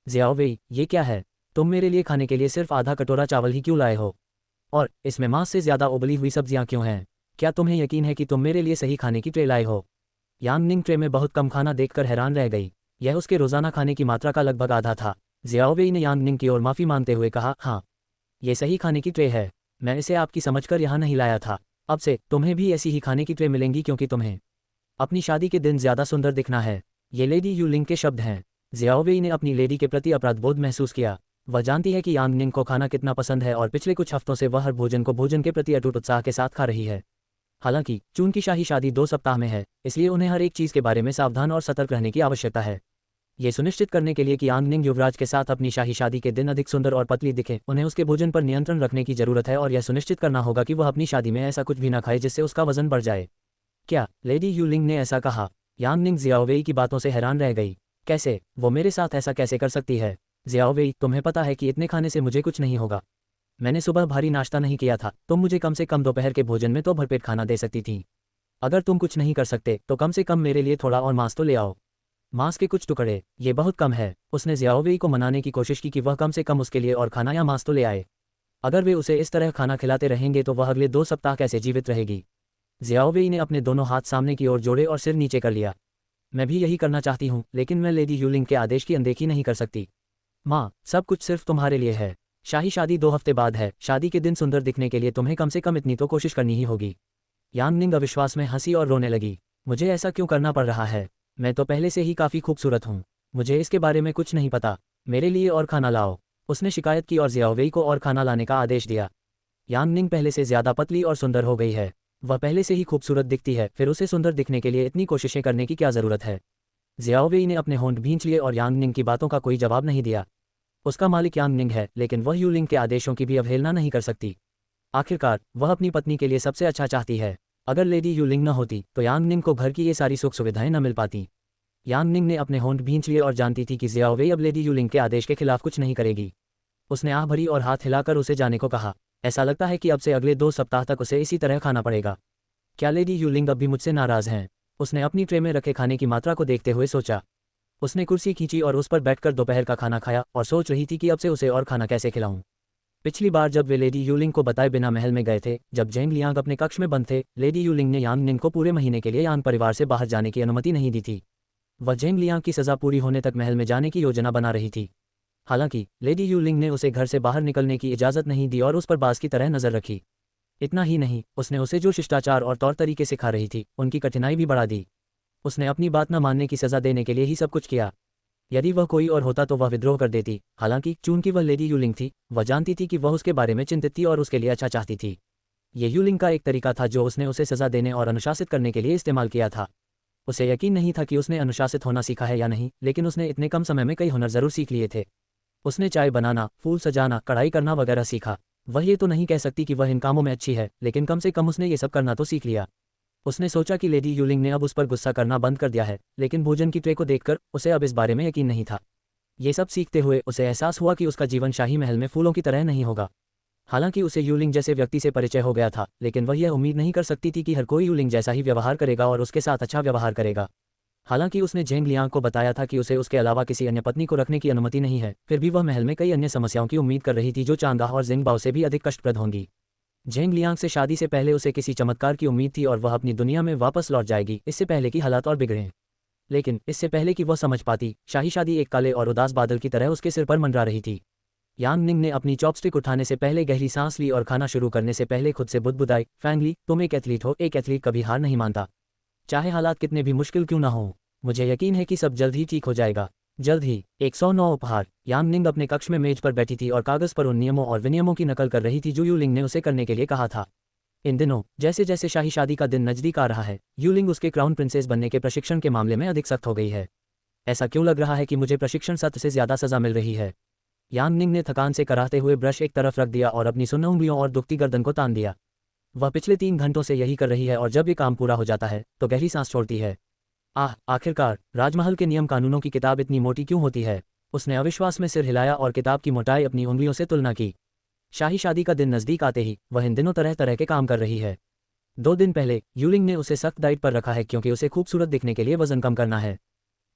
जियाओवेई, ये क्या है? तुम मेरे लिए खाने के लिए सिर्फ आधा कटोरा चावल ही क्यों लाए हो? और इसमें मांस से ज़्यादा उबली हुई सब्जियां क्यों हैं? क्या तुम्हें यकीन है कि तुम मेरे लिए सही खाने की ट्रे लाए हो? यांग निंग ट्रे में बहुत कम खाना देखकर हैरान रह गई। यह उसके रोजाना खाने की मात्रा का लगभग आधा था। जियाओवेई ने यांग निंग की ओर माफ़ी मांगते हुए कहा, हाँ, ये सही खाने की ट्रे है। मैं इसे आपकी समझकर यहाँ नहीं लाया था। अब से तुम्हें भी ऐसी ही खाने की ट्रे मिलेंगी क्योंकि तुम्हें अपनी शादी के दिन ज़्यादा सुंदर दिखना है। ये लेडी यूलिंग के शब्द हैं। जियाओवेई ने अपनी लेडी के प्रति अपराधबोध महसूस किया। वह जानती है कि यांग निंग को खाना कितना पसंद है और पिछले कुछ हफ्तों से वह हर भोजन को भोजन के प्रति अटूट उत्साह के साथ खा रही है। हालांकि चून की शाही शादी 2 सप्ताह में है, इसलिए उन्हें हर एक चीज़ के बारे में सावधान और सतर्क रहने की आवश्यकता है। ये सुनिश्चित करने के लिए कि यांग निंग युवराज के साथ अपनी शाही शादी के दिन अधिक सुंदर और पतली दिखे, उन्हें उसके भोजन पर नियंत्रण रखने की जरूरत है और यह सुनिश्चित करना होगा कि वह अपनी शादी में ऐसा कुछ भी न खाए जिससे उसका वजन बढ़ जाए। क्या लेडी यूलिंग ने ऐसा कहा? यांग निंग जियाओवेई की बातों से हैरान रह गई। कैसे? वो मेरे साथ ऐसा कैसे कर सकती है? ज़ियाओ वेई, तुम्हें पता है कि इतने खाने से मुझे कुछ नहीं होगा। मैंने सुबह भारी नाश्ता नहीं किया था, तुम मुझे कम से कम दोपहर के भोजन में तो भरपेट खाना दे सकती थी। अगर तुम कुछ नहीं कर सकते तो कम से कम मेरे लिए थोड़ा और मांस तो ले आओ। मांस के कुछ टुकड़े, ये बहुत कम है। उसने ज़ियाओ वेई को मनाने की कोशिश की कि वह कम से कम उसके लिए और खाना या मांस तो ले आए। अगर वे उसे इस तरह खाना खिलाते रहेंगे तो वह अगले 2 सप्ताह कैसे जीवित रहेगी? ज़ियाओ वेई ने अपने दोनों हाथ सामने की ओर जोड़े और सिर नीचे कर लिया। मैं भी यही करना चाहती हूँ, लेकिन मैं लेडी यूलिंग के आदेश की अनदेखी नहीं कर सकती। माँ, सब कुछ सिर्फ तुम्हारे लिए है। शाही शादी 2 हफ्ते बाद है। शादी के दिन सुंदर दिखने के लिए तुम्हें कम से कम इतनी तो कोशिश करनी ही होगी। यांग निंग अविश्वास में हंसी और रोने लगी। मुझे ऐसा क्यों करना पड़ रहा है? मैं तो पहले से ही काफ़ी खूबसूरत हूँ। मुझे इसके बारे में कुछ नहीं पता। मेरे लिए और खाना लाओ। उसने शिकायत की और ज़ियाओ वेई को और खाना लाने का आदेश दिया। यांग निंग पहले से ज़्यादा पतली और सुंदर हो गई है। वह पहले से ही खूबसूरत दिखती है, फिर उसे सुंदर दिखने के लिए इतनी कोशिशें करने की क्या ज़रूरत है? ज़ियाओ वेई ने अपने होंठ भींच लिए और यांग निंग की बातों का कोई जवाब नहीं दिया। उसका मालिक यांग निंग है, लेकिन वह यूलिंग के आदेशों की भी अवहेलना नहीं कर सकती। आखिरकार वह अपनी पत्नी के लिए सबसे अच्छा चाहती है। अगर लेडी यूलिंग न होती तो यांग निंग को घर की ये सारी सुख सुविधाएं न मिल पाती। यांग निंग ने अपने होंठ भींच लिए और जानती थी कि ज़ियाओ वेई अब लेडी यूलिंग के आदेश के खिलाफ कुछ नहीं करेगी। उसने आह भरी और हाथ हिलाकर उसे जाने को कहा। ऐसा लगता है कि अब से अगले 2 सप्ताह तक उसे इसी तरह खाना पड़ेगा। क्या लेडी यूलिंग अब भी मुझसे नाराज़ हैं? उसने अपनी ट्रे में रखे खाने की मात्रा को देखते हुए सोचा। उसने कुर्सी खींची और उस पर बैठकर दोपहर का खाना खाया और सोच रही थी कि अब से उसे और खाना कैसे खिलाऊं। पिछली बार जब वे लेडी यूलिंग को बताए बिना महल में गए थे, जब जेंग लियांग अपने कक्ष में बंद थे, लेडी यूलिंग ने यांग निंग को पूरे महीने के लिए यान परिवार से बाहर जाने की अनुमति नहीं दी थी। वह जेंग लियांग की सज़ा पूरी होने तक महल में जाने की योजना बना रही थी। हालांकि लेडी यूलिंग ने उसे घर से बाहर निकलने की इजाज़त नहीं दी और उस पर बाज की तरह नज़र रखी। इतना ही नहीं, उसने उसे जो शिष्टाचार और तौर तरीके सिखा रही थी, उनकी कठिनाई भी बढ़ा दी। उसने अपनी बात न मानने की सज़ा देने के लिए ही सब कुछ किया। यदि वह कोई और होता तो वह विद्रोह कर देती। हालांकि चूंकि वह लेडी यूलिंग थी, वह जानती थी कि वह उसके बारे में चिंतित थी और उसके लिए अच्छा चाहती थी। ये यूलिंग का एक तरीका था जो उसने उसे सज़ा देने और अनुशासित करने के लिए इस्तेमाल किया था। उसे यकीन नहीं था कि उसने अनुशासित होना सीखा है या नहीं, लेकिन उसने इतने कम समय में कई हुनर ज़रूर सीख लिए थे। उसने चाय बनाना, फूल सजाना, कढ़ाई करना वगैरह सीखा। वह ये तो नहीं कह सकती कि वह इन कामों में अच्छी है, लेकिन कम से कम उसने ये सब करना तो सीख लिया। उसने सोचा कि लेडी यूलिंग ने अब उस पर गुस्सा करना बंद कर दिया है, लेकिन भोजन की ट्रे को देखकर उसे अब इस बारे में यकीन नहीं था। ये सब सीखते हुए उसे एहसास हुआ कि उसका जीवन शाही महल में फूलों की तरह नहीं होगा। हालांकि उसे यूलिंग जैसे व्यक्ति से परिचय हो गया था, लेकिन वह यह उम्मीद नहीं कर सकती थी कि हर कोई यूलिंग जैसा ही व्यवहार करेगा और उसके साथ अच्छा व्यवहार करेगा। हालांकि उसने जेंग लियांग को बताया था कि उसे उसके अलावा किसी अन्य पत्नी को रखने की अनुमति नहीं है, फिर भी वह महल में कई अन्य समस्याओं की उम्मीद कर रही थी जो चांदाह और जिंगबाओ से भी अधिक कष्टप्रद होंगी। जेंग लियांग से शादी से पहले उसे किसी चमत्कार की उम्मीद थी और वह अपनी दुनिया में वापस लौट जाएगी, इससे पहले कि हालात और बिगड़ें। लेकिन इससे पहले कि वह समझ पाती, शाही शादी एक काले और उदास बादल की तरह उसके सिर पर मंडरा रही थी। यांग निंग ने अपनी चॉपस्टिक उठाने से पहले गहरी सांस ली और खाना शुरू करने से पहले खुद से बुदबुदाई, फैंगली, तुम एक एथलीट हो, एक एथलीट कभी हार नहीं मानता। चाहे हालात कितने भी मुश्किल क्यों ना हो, मुझे यकीन है कि सब जल्द ही ठीक हो जाएगा। जल्द ही। 109 उपहार। यांग निंग अपने कक्ष में मेज पर बैठी थी और कागज पर उन नियमों और विनियमों की नकल कर रही थी जो यूलिंग ने उसे करने के लिए कहा था। इन दिनों जैसे जैसे शाही शादी का दिन नजदीक आ रहा है, यूलिंग उसके क्राउन प्रिंसेस बनने के प्रशिक्षण के मामले में अधिक सख्त हो गई है। ऐसा क्यों लग रहा है कि मुझे प्रशिक्षण सत्र से ज़्यादा सज़ा मिल रही है? यांग निंग ने थकान से कराहते हुए ब्रश एक तरफ रख दिया और अपनी सुन्न उंगलियों और दुखती गर्दन को तान दिया। वह पिछले 3 घंटों से यही कर रही है और जब ये काम पूरा हो जाता है तो गहरी सांस छोड़ती है। आखिरकार राजमहल के नियम कानूनों की किताब इतनी मोटी क्यों होती है? उसने अविश्वास में सिर हिलाया और किताब की मोटाई अपनी उंगलियों से तुलना की। शाही शादी का दिन नज़दीक आते ही वह इन दिनों तरह तरह के काम कर रही है। 2 दिन पहले यूलिंग ने उसे सख्त डाइट पर रखा है क्योंकि उसे खूबसूरत दिखने के लिए वजन कम करना है।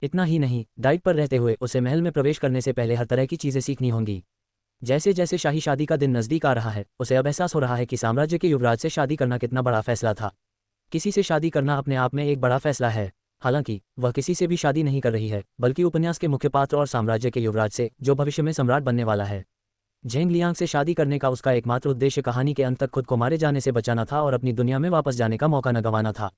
इतना ही नहीं, डाइट पर रहते हुए उसे महल में प्रवेश करने से पहले हर तरह की चीज़ें सीखनी होंगी। जैसे जैसे शाही शादी का दिन नज़दीक आ रहा है, उसे अब एहसास हो रहा है कि साम्राज्य के युवराज से शादी करना कितना बड़ा फैसला था। किसी से शादी करना अपने आप में एक बड़ा फैसला है। हालांकि वह किसी से भी शादी नहीं कर रही है, बल्कि उपन्यास के मुख्य पात्र और साम्राज्य के युवराज से, जो भविष्य में सम्राट बनने वाला है। जेंग लियांग से शादी करने का उसका एकमात्र उद्देश्य कहानी के अंत तक खुद को मारे जाने से बचाना था और अपनी दुनिया में वापस जाने का मौका न गंवाना था।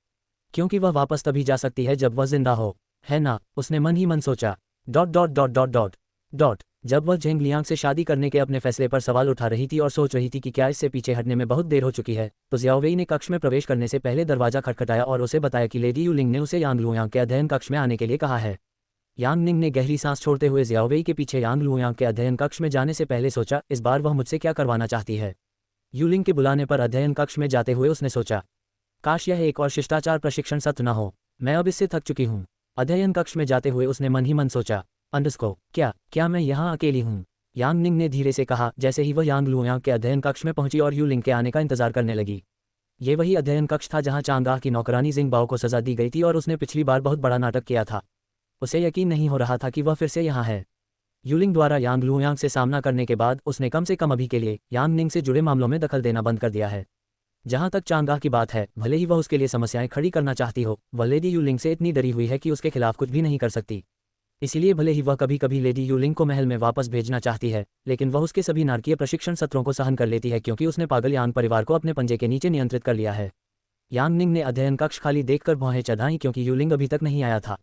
क्योंकि वह वापस तभी जा सकती है जब वह जिंदा हो, है ना? उसने मन ही मन सोचा। Dot dot dot dot dot dot जब वह जेंग लियांग से शादी करने के अपने फैसले पर सवाल उठा रही थी और सोच रही थी कि क्या इससे पीछे हटने में बहुत देर हो चुकी है, तो ज़ियाओ वेई ने कक्ष में प्रवेश करने से पहले दरवाजा खटखटाया और उसे बताया कि लेडी यूलिंग ने उसे यांग लुयांग के अध्ययन कक्ष में आने के लिए कहा है। यांग निंग ने गहरी सांस छोड़ते हुए ज़ियाओ वेई के पीछे यांग लुयांग के अध्ययन कक्ष में जाने से पहले सोचा, इस बार वह मुझसे क्या करवाना चाहती है? यूलिंग के बुलाने पर अध्ययन कक्ष में जाते हुए उसने सोचा, काश यह एक और शिष्टाचार प्रशिक्षण सत्र न हो। मैं अब इससे थक चुकी हूँ। अध्ययन कक्ष में जाते हुए उसने मन ही मन सोचा, अंडरस्को क्या क्या मैं यहाँ अकेली हूँ? यांग निंग ने धीरे से कहा, जैसे ही वह यांग लुयांग के अध्ययन कक्ष में पहुंची और यूलिंग के आने का इंतजार करने लगी। ये वही अध्ययन कक्ष था जहां चांगाह की नौकरानी जिंग बाओ को सजा दी गई थी और उसने पिछली बार बहुत बड़ा नाटक किया था। उसे यकीन नहीं हो रहा था कि वह फिर से यहाँ है। यूलिंग द्वारा यांग लुयांग से सामना करने के बाद उसने कम से कम अभी के लिए यांग निंग से जुड़े मामलों में दखल देना बंद कर दिया है। जहां तक चांगाह की बात है, भले ही वह उसके लिए समस्याएं खड़ी करना चाहती हो, वह लेडी यूलिंग से इतनी डरी हुई है कि उसके खिलाफ कुछ भी नहीं कर सकती। इसीलिए भले ही वह कभी कभी लेडी यूलिंग को महल में वापस भेजना चाहती है, लेकिन वह उसके सभी नारकीय प्रशिक्षण सत्रों को सहन कर लेती है क्योंकि उसने पागल यांग परिवार को अपने पंजे के नीचे नियंत्रित कर लिया है। यांग निंग ने अध्ययन कक्ष खाली देखकर भौहें चढ़ाईं क्योंकि यूलिंग अभी तक नहीं आया था।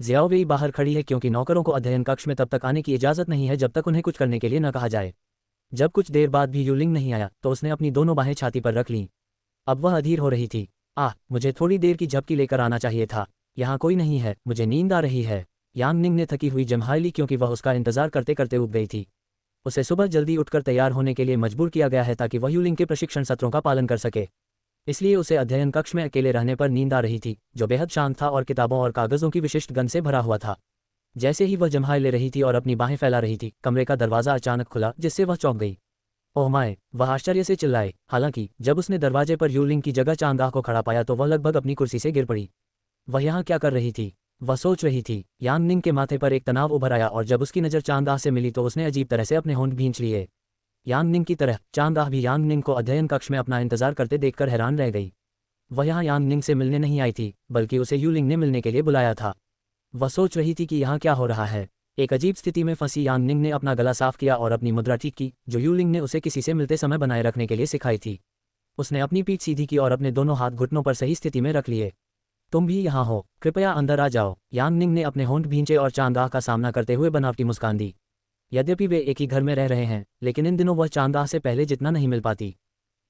ज़ियाओ वेई बाहर खड़ी है क्योंकि नौकरों को अध्ययन कक्ष में तब तक आने की इजाज़त नहीं है जब तक उन्हें कुछ करने के लिए न कहा जाए। जब कुछ देर बाद भी यूलिंग नहीं आया तो उसने अपनी दोनों बाहें छाती पर रख लीं। अब वह अधीर हो रही थी। मुझे थोड़ी देर की झपकी लेकर आना चाहिए था। यहाँ कोई नहीं है, मुझे नींद आ रही है। यांग निंग ने थकी हुई जम्हाई ली क्योंकि वह उसका इंतजार करते करते उब गई थी। उसे सुबह जल्दी उठकर तैयार होने के लिए मजबूर किया गया है ताकि वह यूलिंग के प्रशिक्षण सत्रों का पालन कर सके। इसलिए उसे अध्ययन कक्ष में अकेले रहने पर नींद आ रही थी, जो बेहद शांत था और किताबों और कागज़ों की विशिष्ट गंध से भरा हुआ था। जैसे ही वह जम्हाई ले रही थी और अपनी बाहें फैला रही थी, कमरे का दरवाज़ा अचानक खुला जिससे वह चौंक गई। Oh my! वह आश्चर्य से चिल्लाए। हालांकि जब उसने दरवाजे पर यूलिंग की जगह चांगाह को खड़ा पाया तो वह लगभग अपनी कुर्सी से गिर पड़ी। वह यहाँ क्या कर रही थी? वह सोच रही थी। यांग निंग के माथे पर एक तनाव उभर आया और जब उसकी नज़र चांगाह से मिली तो उसने अजीब तरह से अपने होंठ भींच लिए। यांग निंग की तरह चांगाह भी यांग निंग को अध्ययन कक्ष में अपना इंतजार करते देखकर हैरान रह गई। वह यहाँ यांग निंग से मिलने नहीं आई थी, बल्कि उसे यूलिंग ने मिलने के लिए बुलाया था। वह सोच रही थी कि यहाँ क्या हो रहा है। एक अजीब स्थिति में फंसी यांग निंग ने अपना गला साफ किया और अपनी मुद्रा ठीक की, जो यूलिंग ने उसे किसी से मिलते समय बनाए रखने के लिए सिखाई थी। उसने अपनी पीठ सीधी की और अपने दोनों हाथ घुटनों पर सही स्थिति में रख लिए। तुम भी यहाँ हो, कृपया अंदर आ जाओ। यांग निंग ने अपने होंठ भींचे और चांगाह का सामना करते हुए बनावटी मुस्कान दी। यद्यपि वे एक ही घर में रह रहे हैं, लेकिन इन दिनों वह चांगाह से पहले जितना नहीं मिल पाती,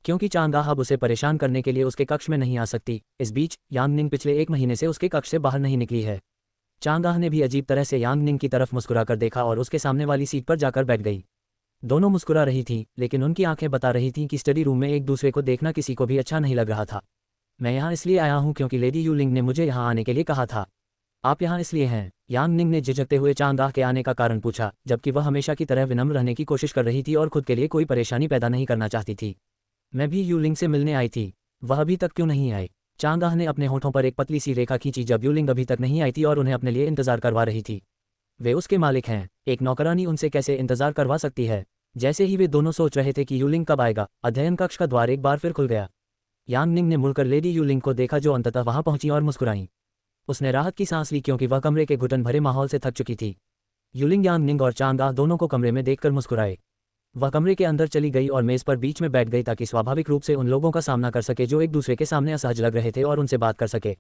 क्योंकि चांगाह अब उसे परेशान करने के लिए उसके कक्ष में नहीं आ सकती। इस बीच यांग निंग पिछले 1 महीने से उसके कक्ष से बाहर नहीं निकली है। चांगाह ने भी अजीब तरह से यांग निंग की तरफ मुस्कुरा कर देखा और उसके सामने वाली सीट पर जाकर बैठ गई। दोनों मुस्कुरा रही थीं, लेकिन उनकी आंखें बता रही थीं कि स्टडी रूम में एक दूसरे को देखना किसी को भी अच्छा नहीं लग रहा था। मैं यहाँ इसलिए आया हूँ क्योंकि लेडी यूलिंग ने मुझे यहाँ आने के लिए कहा था। आप यहाँ इसलिए हैं? यांग निंग ने झिझकते हुए चांगाह के आने का कारण पूछा, जबकि वह हमेशा की तरह विनम्र रहने की कोशिश कर रही थी और खुद के लिए कोई परेशानी पैदा नहीं करना चाहती थी। मैं भी यूलिंग से मिलने आई थी। वह अभी तक क्यों नहीं आए? चांगाह ने अपने होठों पर एक पतली सी रेखा खींची जब यूलिंग अभी तक नहीं आई थी और उन्हें अपने लिए इंतजार करवा रही थी। वे उसके मालिक हैं, एक नौकरानी उनसे कैसे इंतजार करवा सकती है? जैसे ही वे दोनों सोच रहे थे कि यूलिंग कब आएगा, अध्ययन कक्ष का द्वार एक बार फिर खुल गया। यांग निंग ने मुड़कर लेडी यूलिंग को देखा जो अंततः वहां पहुंची और मुस्कुराई। उसने राहत की सांस ली क्योंकि वह कमरे के घुटन भरे माहौल से थक चुकी थी। यूलिंग यांग निंग और चांगाह दोनों को कमरे में देखकर मुस्कुराए। वह कमरे के अंदर चली गई और मेज पर बीच में बैठ गई ताकि स्वाभाविक रूप से उन लोगों का सामना कर सके जो एक दूसरे के सामने असहज लग रहे थे और उनसे बात कर सके।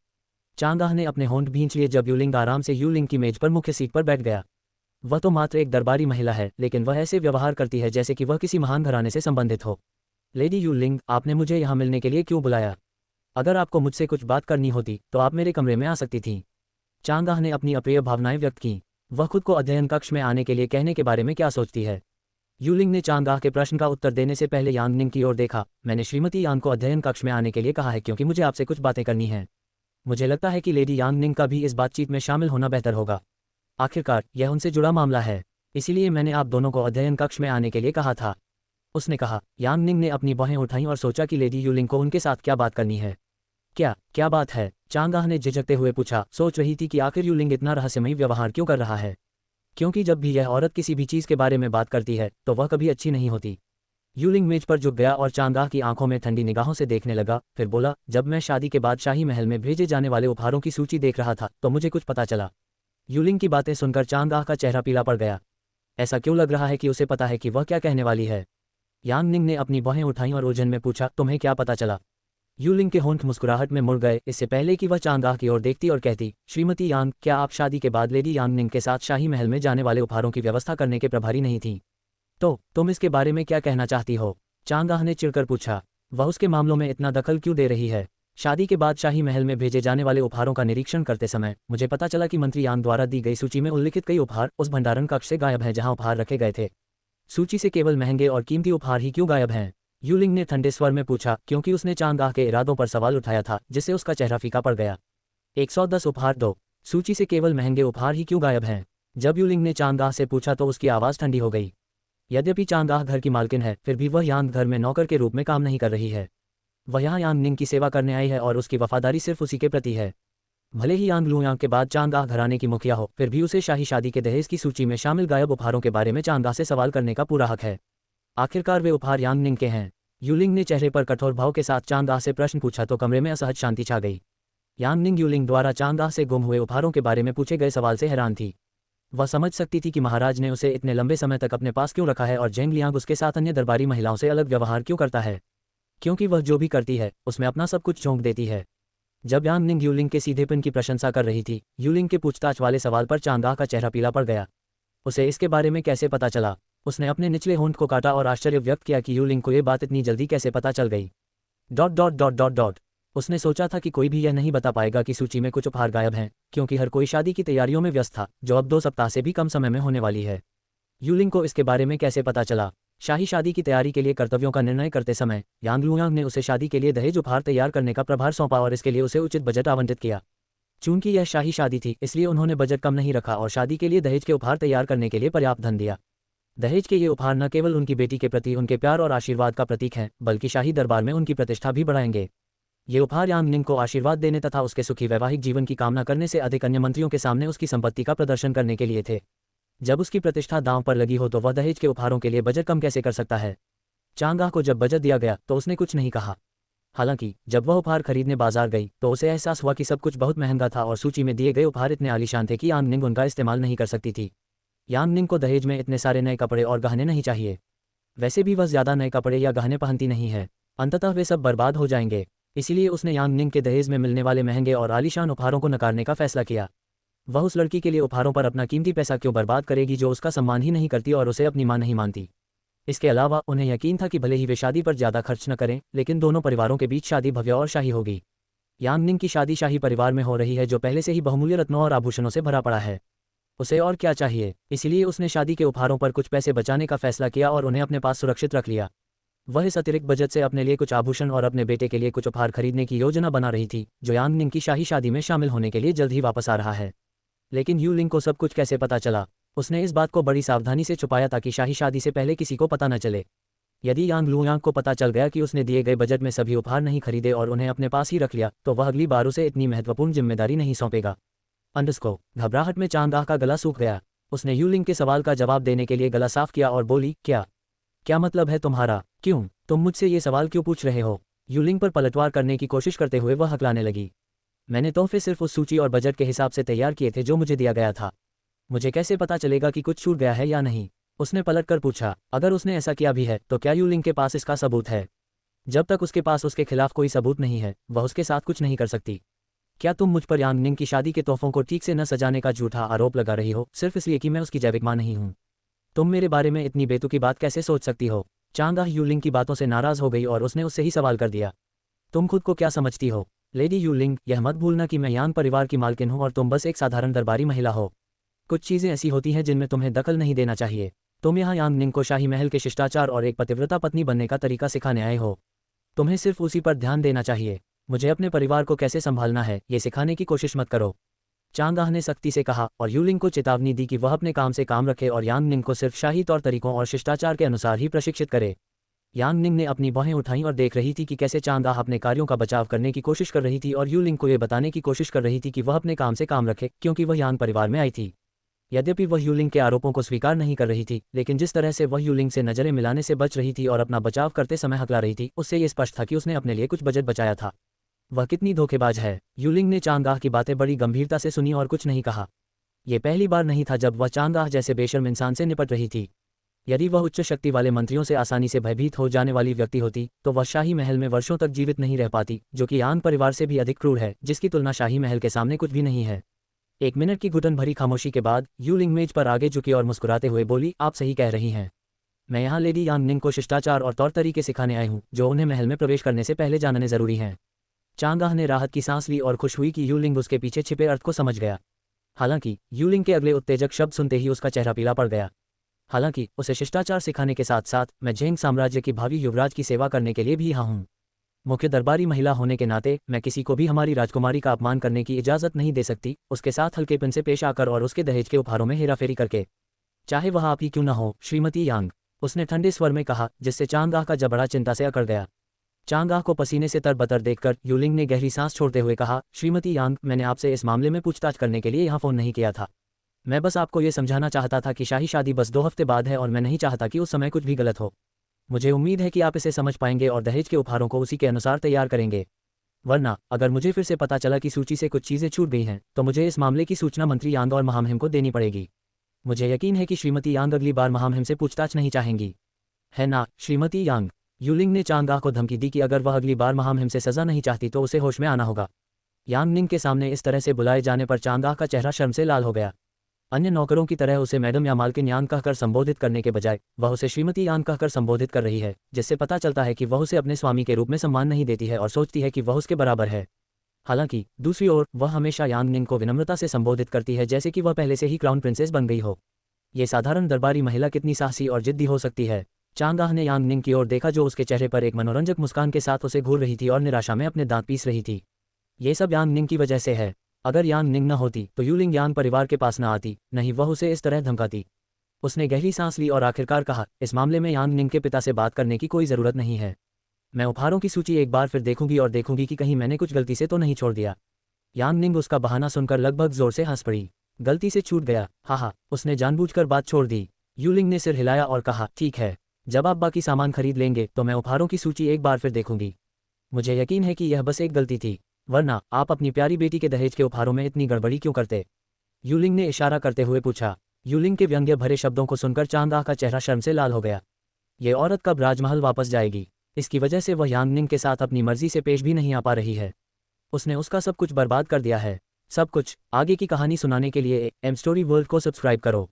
चांगाह ने अपने होंठ भींच लिए जब यूलिंग आराम से यूलिंग की मेज पर मुख्य सीट पर बैठ गया। वह तो मात्र एक दरबारी महिला है, लेकिन वह ऐसे व्यवहार करती है जैसे कि वह किसी महान घराने से संबंधित हो। लेडी यूलिंग, आपने मुझे यहाँ मिलने के लिए क्यों बुलाया? अगर आपको मुझसे कुछ बात करनी होती तो आप मेरे कमरे में आ सकती थीं। चांगाह ने अपनी अप्रिय भावनाएं व्यक्त की। वह खुद को अध्ययन कक्ष में आने के लिए कहने के बारे में क्या सोचती है? यूलिंग ने चांगाह के प्रश्न का उत्तर देने से पहले यांग निंग की ओर देखा। मैंने श्रीमती यांग को अध्ययन कक्ष में आने के लिए कहा है क्योंकि मुझे आपसे कुछ बातें करनी हैं। मुझे लगता है कि लेडी यांग निंग का भी इस बातचीत में शामिल होना बेहतर होगा। आखिरकार यह उनसे जुड़ा मामला है, इसीलिए मैंने आप दोनों को अध्ययन कक्ष में आने के लिए कहा था, उसने कहा। यांग निंग ने अपनी बाहें उठाईं और सोचा कि लेडी यूलिंग को उनके साथ क्या बात करनी है। क्या बात है? चांगाह ने झिझकते हुए पूछा, सोच रही थी कि आखिर यूलिंग इतना रहस्यमयी व्यवहार क्यों कर रहा है, क्योंकि जब भी यह औरत किसी भी चीज़ के बारे में बात करती है तो वह कभी अच्छी नहीं होती। यूलिंग मेज पर झुक गया और चांगाह की आंखों में ठंडी निगाहों से देखने लगा, फिर बोला, जब मैं शादी के बाद शाही महल में भेजे जाने वाले उपहारों की सूची देख रहा था तो मुझे कुछ पता चला। यूलिंग की बातें सुनकर चांगाह का चेहरा पीला पड़ गया। ऐसा क्यों लग रहा है कि उसे पता है कि वह क्या कहने वाली है? यांग निंग ने अपनी बाहें उठाईं और उलझन में पूछा, तुम्हें क्या पता चला? यूलिंग के होंठ मुस्कुराहट में मुड़ गए, इससे पहले कि वह चांगाह की ओर देखती और कहती, श्रीमती यांग, क्या आप शादी के बाद लेडी यांग निंग के साथ शाही महल में जाने वाले उपहारों की व्यवस्था करने के प्रभारी नहीं थी? तो तुम इसके बारे में क्या कहना चाहती हो? चांगाह ने चिढ़कर पूछा। वह उसके मामलों में इतना दखल क्यों दे रही है? शादी के बाद शाही महल में भेजे जाने वाले उपहारों का निरीक्षण करते समय मुझे पता चला कि मंत्री यांग द्वारा दी गई सूची में उल्लिखित कई उपहार उस भंडारण कक्ष से गायब हैं जहां उपहार रखे गए थे। सूची से केवल महंगे और कीमती उपहार ही क्यों गायब हैं? यूलिंग ने ठंडे स्वर में पूछा, क्योंकि उसने चांगाह के इरादों पर सवाल उठाया था जिससे उसका चेहरा फीका पड़ गया। 110 उपहार दो। सूची से केवल महंगे उपहार ही क्यों गायब हैं? जब यूलिंग ने चांगाह से पूछा तो उसकी आवाज़ ठंडी हो गई। यद्यपि चांगाह घर की मालकिन है, फिर भी वह यांग घर में नौकर के रूप में काम नहीं कर रही है। वह यहाँ यांग निंग की सेवा करने आई है और उसकी वफादारी सिर्फ उसी के प्रति है। भले ही यांग लुयांग के बाद चांगाह घराने की मुखिया हो, फिर भी उसे शाही शादी के दहेज की सूची में शामिल गायब उपहारों के बारे में चांगाह से सवाल करने का पूरा हक है। आखिरकार वे उपहार यांग निंग के हैं। यूलिंग ने चेहरे पर कठोर भाव के साथ चांगाह से प्रश्न पूछा तो कमरे में असहज शांति छा गई। यांग निंग यूलिंग द्वारा चांगाह से गुम हुए उपहारों के बारे में पूछे गए सवाल से हैरान थी। वह समझ सकती थी कि महाराज ने उसे इतने लंबे समय तक अपने पास क्यों रखा है और जेंग लियांग उसके साथ अन्य दरबारी महिलाओं से अलग व्यवहार क्यों करता है, क्योंकि वह जो भी करती है उसमें अपना सब कुछ झोंक देती है। जब यांग निंग यूलिंग के सीधेपन की प्रशंसा कर रही थी, यूलिंग के पूछताछ वाले सवाल पर चांगाह का चेहरा पीला पड़ गया। उसे इसके बारे में कैसे पता चला? उसने अपने निचले होंठ को काटा और आश्चर्य व्यक्त किया कि यूलिंग को ये बात इतनी जल्दी कैसे पता चल गई। ... उसने सोचा था कि कोई भी यह नहीं बता पाएगा कि सूची में कुछ उपहार गायब हैं, क्योंकि हर कोई शादी की तैयारियों में व्यस्त था, जो अब 2 सप्ताह से भी कम समय में होने वाली है। यूलिंग को इसके बारे में कैसे पता चला? शाही शादी की तैयारी के लिए कर्तव्यों का निर्णय करते समय यांग लुयांग ने उसे शादी के लिए दहेज उपहार तैयार करने का प्रभार सौंपा और इसके लिए उसे उचित बजट आवंटित किया। चूंकि यह शाही शादी थी, इसलिए उन्होंने बजट कम नहीं रखा और शादी के लिए दहेज के उपहार तैयार करने के लिए पर्याप्त धन दिया। दहेज के ये उपहार न केवल उनकी बेटी के प्रति उनके प्यार और आशीर्वाद का प्रतीक हैं, बल्कि शाही दरबार में उनकी प्रतिष्ठा भी बढ़ाएंगे। ये उपहार यांग निंग को आशीर्वाद देने तथा उसके सुखी वैवाहिक जीवन की कामना करने से अधिक अन्य मंत्रियों के सामने उसकी संपत्ति का प्रदर्शन करने के लिए थे। जब उसकी प्रतिष्ठा दांव पर लगी हो तो वह दहेज के उपहारों के लिए बजट कम कैसे कर सकता है? चांगाह को जब बजट दिया गया तो उसने कुछ नहीं कहा। हालांकि जब वह उपहार खरीदने बाजार गई तो उसे एहसास हुआ कि सब कुछ बहुत महंगा था और सूची में दिए गए उपहार इतने आलीशान थे कि यांग निंग उनका इस्तेमाल नहीं कर सकती थी। यांग निंग को दहेज में इतने सारे नए कपड़े और गहने नहीं चाहिए। वैसे भी वह ज़्यादा नए कपड़े या गहने पहनती नहीं है, अंततः वे सब बर्बाद हो जाएंगे। इसीलिए उसने यांग निंग के दहेज में मिलने वाले महंगे और आलीशान उपहारों को नकारने का फैसला किया। वह उस लड़की के लिए उपहारों पर अपना कीमती पैसा क्यों बर्बाद करेगी जो उसका सम्मान ही नहीं करती और उसे अपनी मां नहीं मानती। इसके अलावा उन्हें यकीन था कि भले ही वे शादी पर ज़्यादा खर्च न करें, लेकिन दोनों परिवारों के बीच शादी भव्य और शाही होगी। यांग निंग की शादी शाही परिवार में हो रही है, जो पहले से ही बहुमूल्य रत्नों और आभूषणों से भरा पड़ा है। उसे और क्या चाहिए? इसलिए उसने शादी के उपहारों पर कुछ पैसे बचाने का फैसला किया और उन्हें अपने पास सुरक्षित रख लिया। वह इस अतिरिक्त बजट से अपने लिए कुछ आभूषण और अपने बेटे के लिए कुछ उपहार खरीदने की योजना बना रही थी, जो यांग निंग की शाही शादी में शामिल होने के लिए जल्द ही वापस आ रहा है। लेकिन यूलिंग को सब कुछ कैसे पता चला? उसने इस बात को बड़ी सावधानी से छुपाया ताकि शाही शादी से पहले किसी को पता न चले। यदि यांग लुयांग को पता चल गया कि उसने दिए गए बजट में सभी उपहार नहीं खरीदे और उन्हें अपने पास ही रख लिया, तो वह अगली बार उसे इतनी महत्वपूर्ण जिम्मेदारी नहीं सौंपेगा। घबराहट में चांगाह का गला सूख गया। उसने यूलिंग के सवाल का जवाब देने के लिए गला साफ किया और बोली, क्या मतलब है तुम्हारा? क्यों? तुम मुझसे ये सवाल क्यों पूछ रहे हो? यूलिंग पर पलटवार करने की कोशिश करते हुए वह हकलाने लगी। मैंने तोहफे सिर्फ उस सूची और बजट के हिसाब से तैयार किए थे जो मुझे दिया गया था। मुझे कैसे पता चलेगा कि कुछ छूट गया है या नहीं? उसने पलटकर पूछा। अगर उसने ऐसा किया भी है तो क्या यूलिंग के पास इसका सबूत है? जब तक उसके पास उसके खिलाफ कोई सबूत नहीं है, वह उसके साथ कुछ नहीं कर सकती। क्या तुम मुझ पर यांग निंग की शादी के तोहफों को ठीक से न सजाने का झूठा आरोप लगा रही हो, सिर्फ इसलिए कि मैं उसकी जैविक मां नहीं हूं? तुम मेरे बारे में इतनी बेतुकी बात कैसे सोच सकती हो? चांगाह यूलिंग की बातों से नाराज हो गई और उसने उससे ही सवाल कर दिया। तुम खुद को क्या समझती हो? लेडी यूलिंग, यह मत भूलना कि मैं यांग परिवार की मालकिन हूं और तुम बस एक साधारण दरबारी महिला हो। कुछ चीज़ें ऐसी होती हैं जिनमें तुम्हें दखल नहीं देना चाहिए। तुम यहाँ यांग निंग को शाही महल के शिष्टाचार और एक पतिव्रता पत्नी बनने का तरीका सिखाने आए हो। तुम्हें सिर्फ उसी पर ध्यान देना चाहिए। मुझे अपने परिवार को कैसे संभालना है ये सिखाने की कोशिश मत करो, चांगाह ने सख्ती से कहा और यूलिंग को चेतावनी दी कि वह अपने काम से काम रखे और यांग निंग को सिर्फ शाही तौर तरीकों और शिष्टाचार के अनुसार ही प्रशिक्षित करे। यांग निंग ने अपनी बाहें उठाईं और देख रही थी कि कैसे चांगाह अपने कार्यों का बचाव करने की कोशिश कर रही थी और यूलिंग को यह बताने की कोशिश कर रही थी कि वह अपने काम से काम रखे, क्योंकि वह यांग परिवार में आई थी। यद्यपि वह यूलिंग के आरोपों को स्वीकार नहीं कर रही थी, लेकिन जिस तरह से वह यूलिंग से नजरें मिलाने से बच रही थी और अपना बचाव करते समय हकला रही थी, उससे ये स्पष्ट था कि उसने अपने लिए कुछ बजट बचाया था। वह कितनी धोखेबाज है। यूलिंग ने चांगाह की बातें बड़ी गंभीरता से सुनी और कुछ नहीं कहा। यह पहली बार नहीं था जब वह चांगाह जैसे बेशर्म इंसान से निपट रही थी। यदि वह उच्च शक्ति वाले मंत्रियों से आसानी से भयभीत हो जाने वाली व्यक्ति होती तो वह शाही महल में वर्षों तक जीवित नहीं रह पाती, जो कि यांग परिवार से भी अधिक क्रूर है, जिसकी तुलना शाही महल के सामने कुछ भी नहीं है। 1 मिनट की घुटन भरी खामोशी के बाद यूलिंग मेज पर आगे झुकी और मुस्कुराते हुए बोली, आप सही कह रही हैं। मैं यहाँ लेडी यांग निंग को शिष्टाचार और तौर तरीके सिखाने आई हूँ, जो उन्हें महल में प्रवेश करने से पहले जानने जरूरी हैं। चांगाह ने राहत की सांस ली और खुश हुई कि यूलिंग उसके पीछे छिपे अर्थ को समझ गया। हालांकि यूलिंग के अगले उत्तेजक शब्द सुनते ही उसका चेहरा पीला पड़ गया। हालांकि उसे शिष्टाचार सिखाने के साथ साथ मैं जेंग साम्राज्य की भावी युवराज की सेवा करने के लिए भी यहाँ हूँ। मुख्य दरबारी महिला होने के नाते मैं किसी को भी हमारी राजकुमारी का अपमान करने की इजाज़त नहीं दे सकती, उसके साथ हल्केपन से पेश आकर और उसके दहेज के उपहारों में हेराफेरी करके, चाहे वह आपकी क्यों न हो, श्रीमती यांग, उसने ठंडे स्वर में कहा, जिससे चांगाह का जबड़ा चिंता से अकड़ गया। चांगाह को पसीने से तरबतर देखकर यूलिंग ने गहरी सांस छोड़ते हुए कहा, श्रीमती यांग, मैंने आपसे इस मामले में पूछताछ करने के लिए यहाँ फ़ोन नहीं किया था। मैं बस आपको ये समझाना चाहता था कि शाही शादी बस 2 हफ्ते बाद है और मैं नहीं चाहता कि उस समय कुछ भी गलत हो। मुझे उम्मीद है कि आप इसे समझ पाएंगे और दहेज के उपहारों को उसी के अनुसार तैयार करेंगे। वरना अगर मुझे फिर से पता चला कि सूची से कुछ चीज़ें छूट गई हैं, तो मुझे इस मामले की सूचना मंत्री यांग और महामहिम को देनी पड़ेगी। मुझे यकीन है कि श्रीमती यांग अगली बार महामहिम से पूछताछ नहीं चाहेंगी, है ना श्रीमती यांग? यूलिंग ने चांगाह को धमकी दी कि अगर वह अगली बार महामहिम से सज़ा नहीं चाहती तो उसे होश में आना होगा। यांग निंग के सामने इस तरह से बुलाए जाने पर चांगाह का चेहरा शर्म से लाल हो गया। अन्य नौकरों की तरह उसे मैडम या मालकिन यांग कहकर संबोधित करने के बजाय वह उसे श्रीमती यांग कहकर संबोधित कर रही है, जिससे पता चलता है कि वह उसे अपने स्वामी के रूप में सम्मान नहीं देती है और सोचती है कि वह उसके बराबर है। हालांकि दूसरी ओर वह हमेशा यांग निंग को विनम्रता से संबोधित करती है, जैसे कि वह पहले से ही क्राउन प्रिंसेस बन गई हो। ये साधारण दरबारी महिला कितनी साहसी और जिद्दी हो सकती है। चांगाह ने यांग निंग की ओर देखा, जो उसके चेहरे पर एक मनोरंजक मुस्कान के साथ उसे घूर रही थी और निराशा में अपने दांत पीस रही थी। ये सब यांग निंग की वजह से है। अगर यांग निंग न होती तो यूलिंग यांग परिवार के पास न आती, नहीं वह उसे इस तरह धमकाती। उसने गहरी सांस ली और आखिरकार कहा, इस मामले में यांग निंग के पिता से बात करने की कोई ज़रूरत नहीं है। मैं उपहारों की सूची एक बार फिर देखूंगी और देखूंगी कि कहीं मैंने कुछ गलती से तो नहीं छोड़ दिया। यांग निंग उसका बहाना सुनकर लगभग जोर से हंस पड़ी। गलती से छूट गया, हाँ, उसने जानबूझकर बात छोड़ दी। यूलिंग ने सिर हिलाया और कहा, ठीक है, जब आप बाकी सामान खरीद लेंगे तो मैं उपहारों की सूची एक बार फिर देखूंगी। मुझे यकीन है कि यह बस एक गलती थी, वरना आप अपनी प्यारी बेटी के दहेज के उपहारों में इतनी गड़बड़ी क्यों करते? यूलिंग ने इशारा करते हुए पूछा। यूलिंग के व्यंग्य भरे शब्दों को सुनकर चांगाह का चेहरा शर्म से लाल हो गया। ये औरत कब राजमहल वापस जाएगी? इसकी वजह से वह यांग निंग के साथ अपनी मर्जी से पेश भी नहीं आ पा रही है। उसने उसका सब कुछ बर्बाद कर दिया है। सब कुछ। आगे की कहानी सुनाने के लिए एम स्टोरी वर्ल्ड को सब्सक्राइब करो।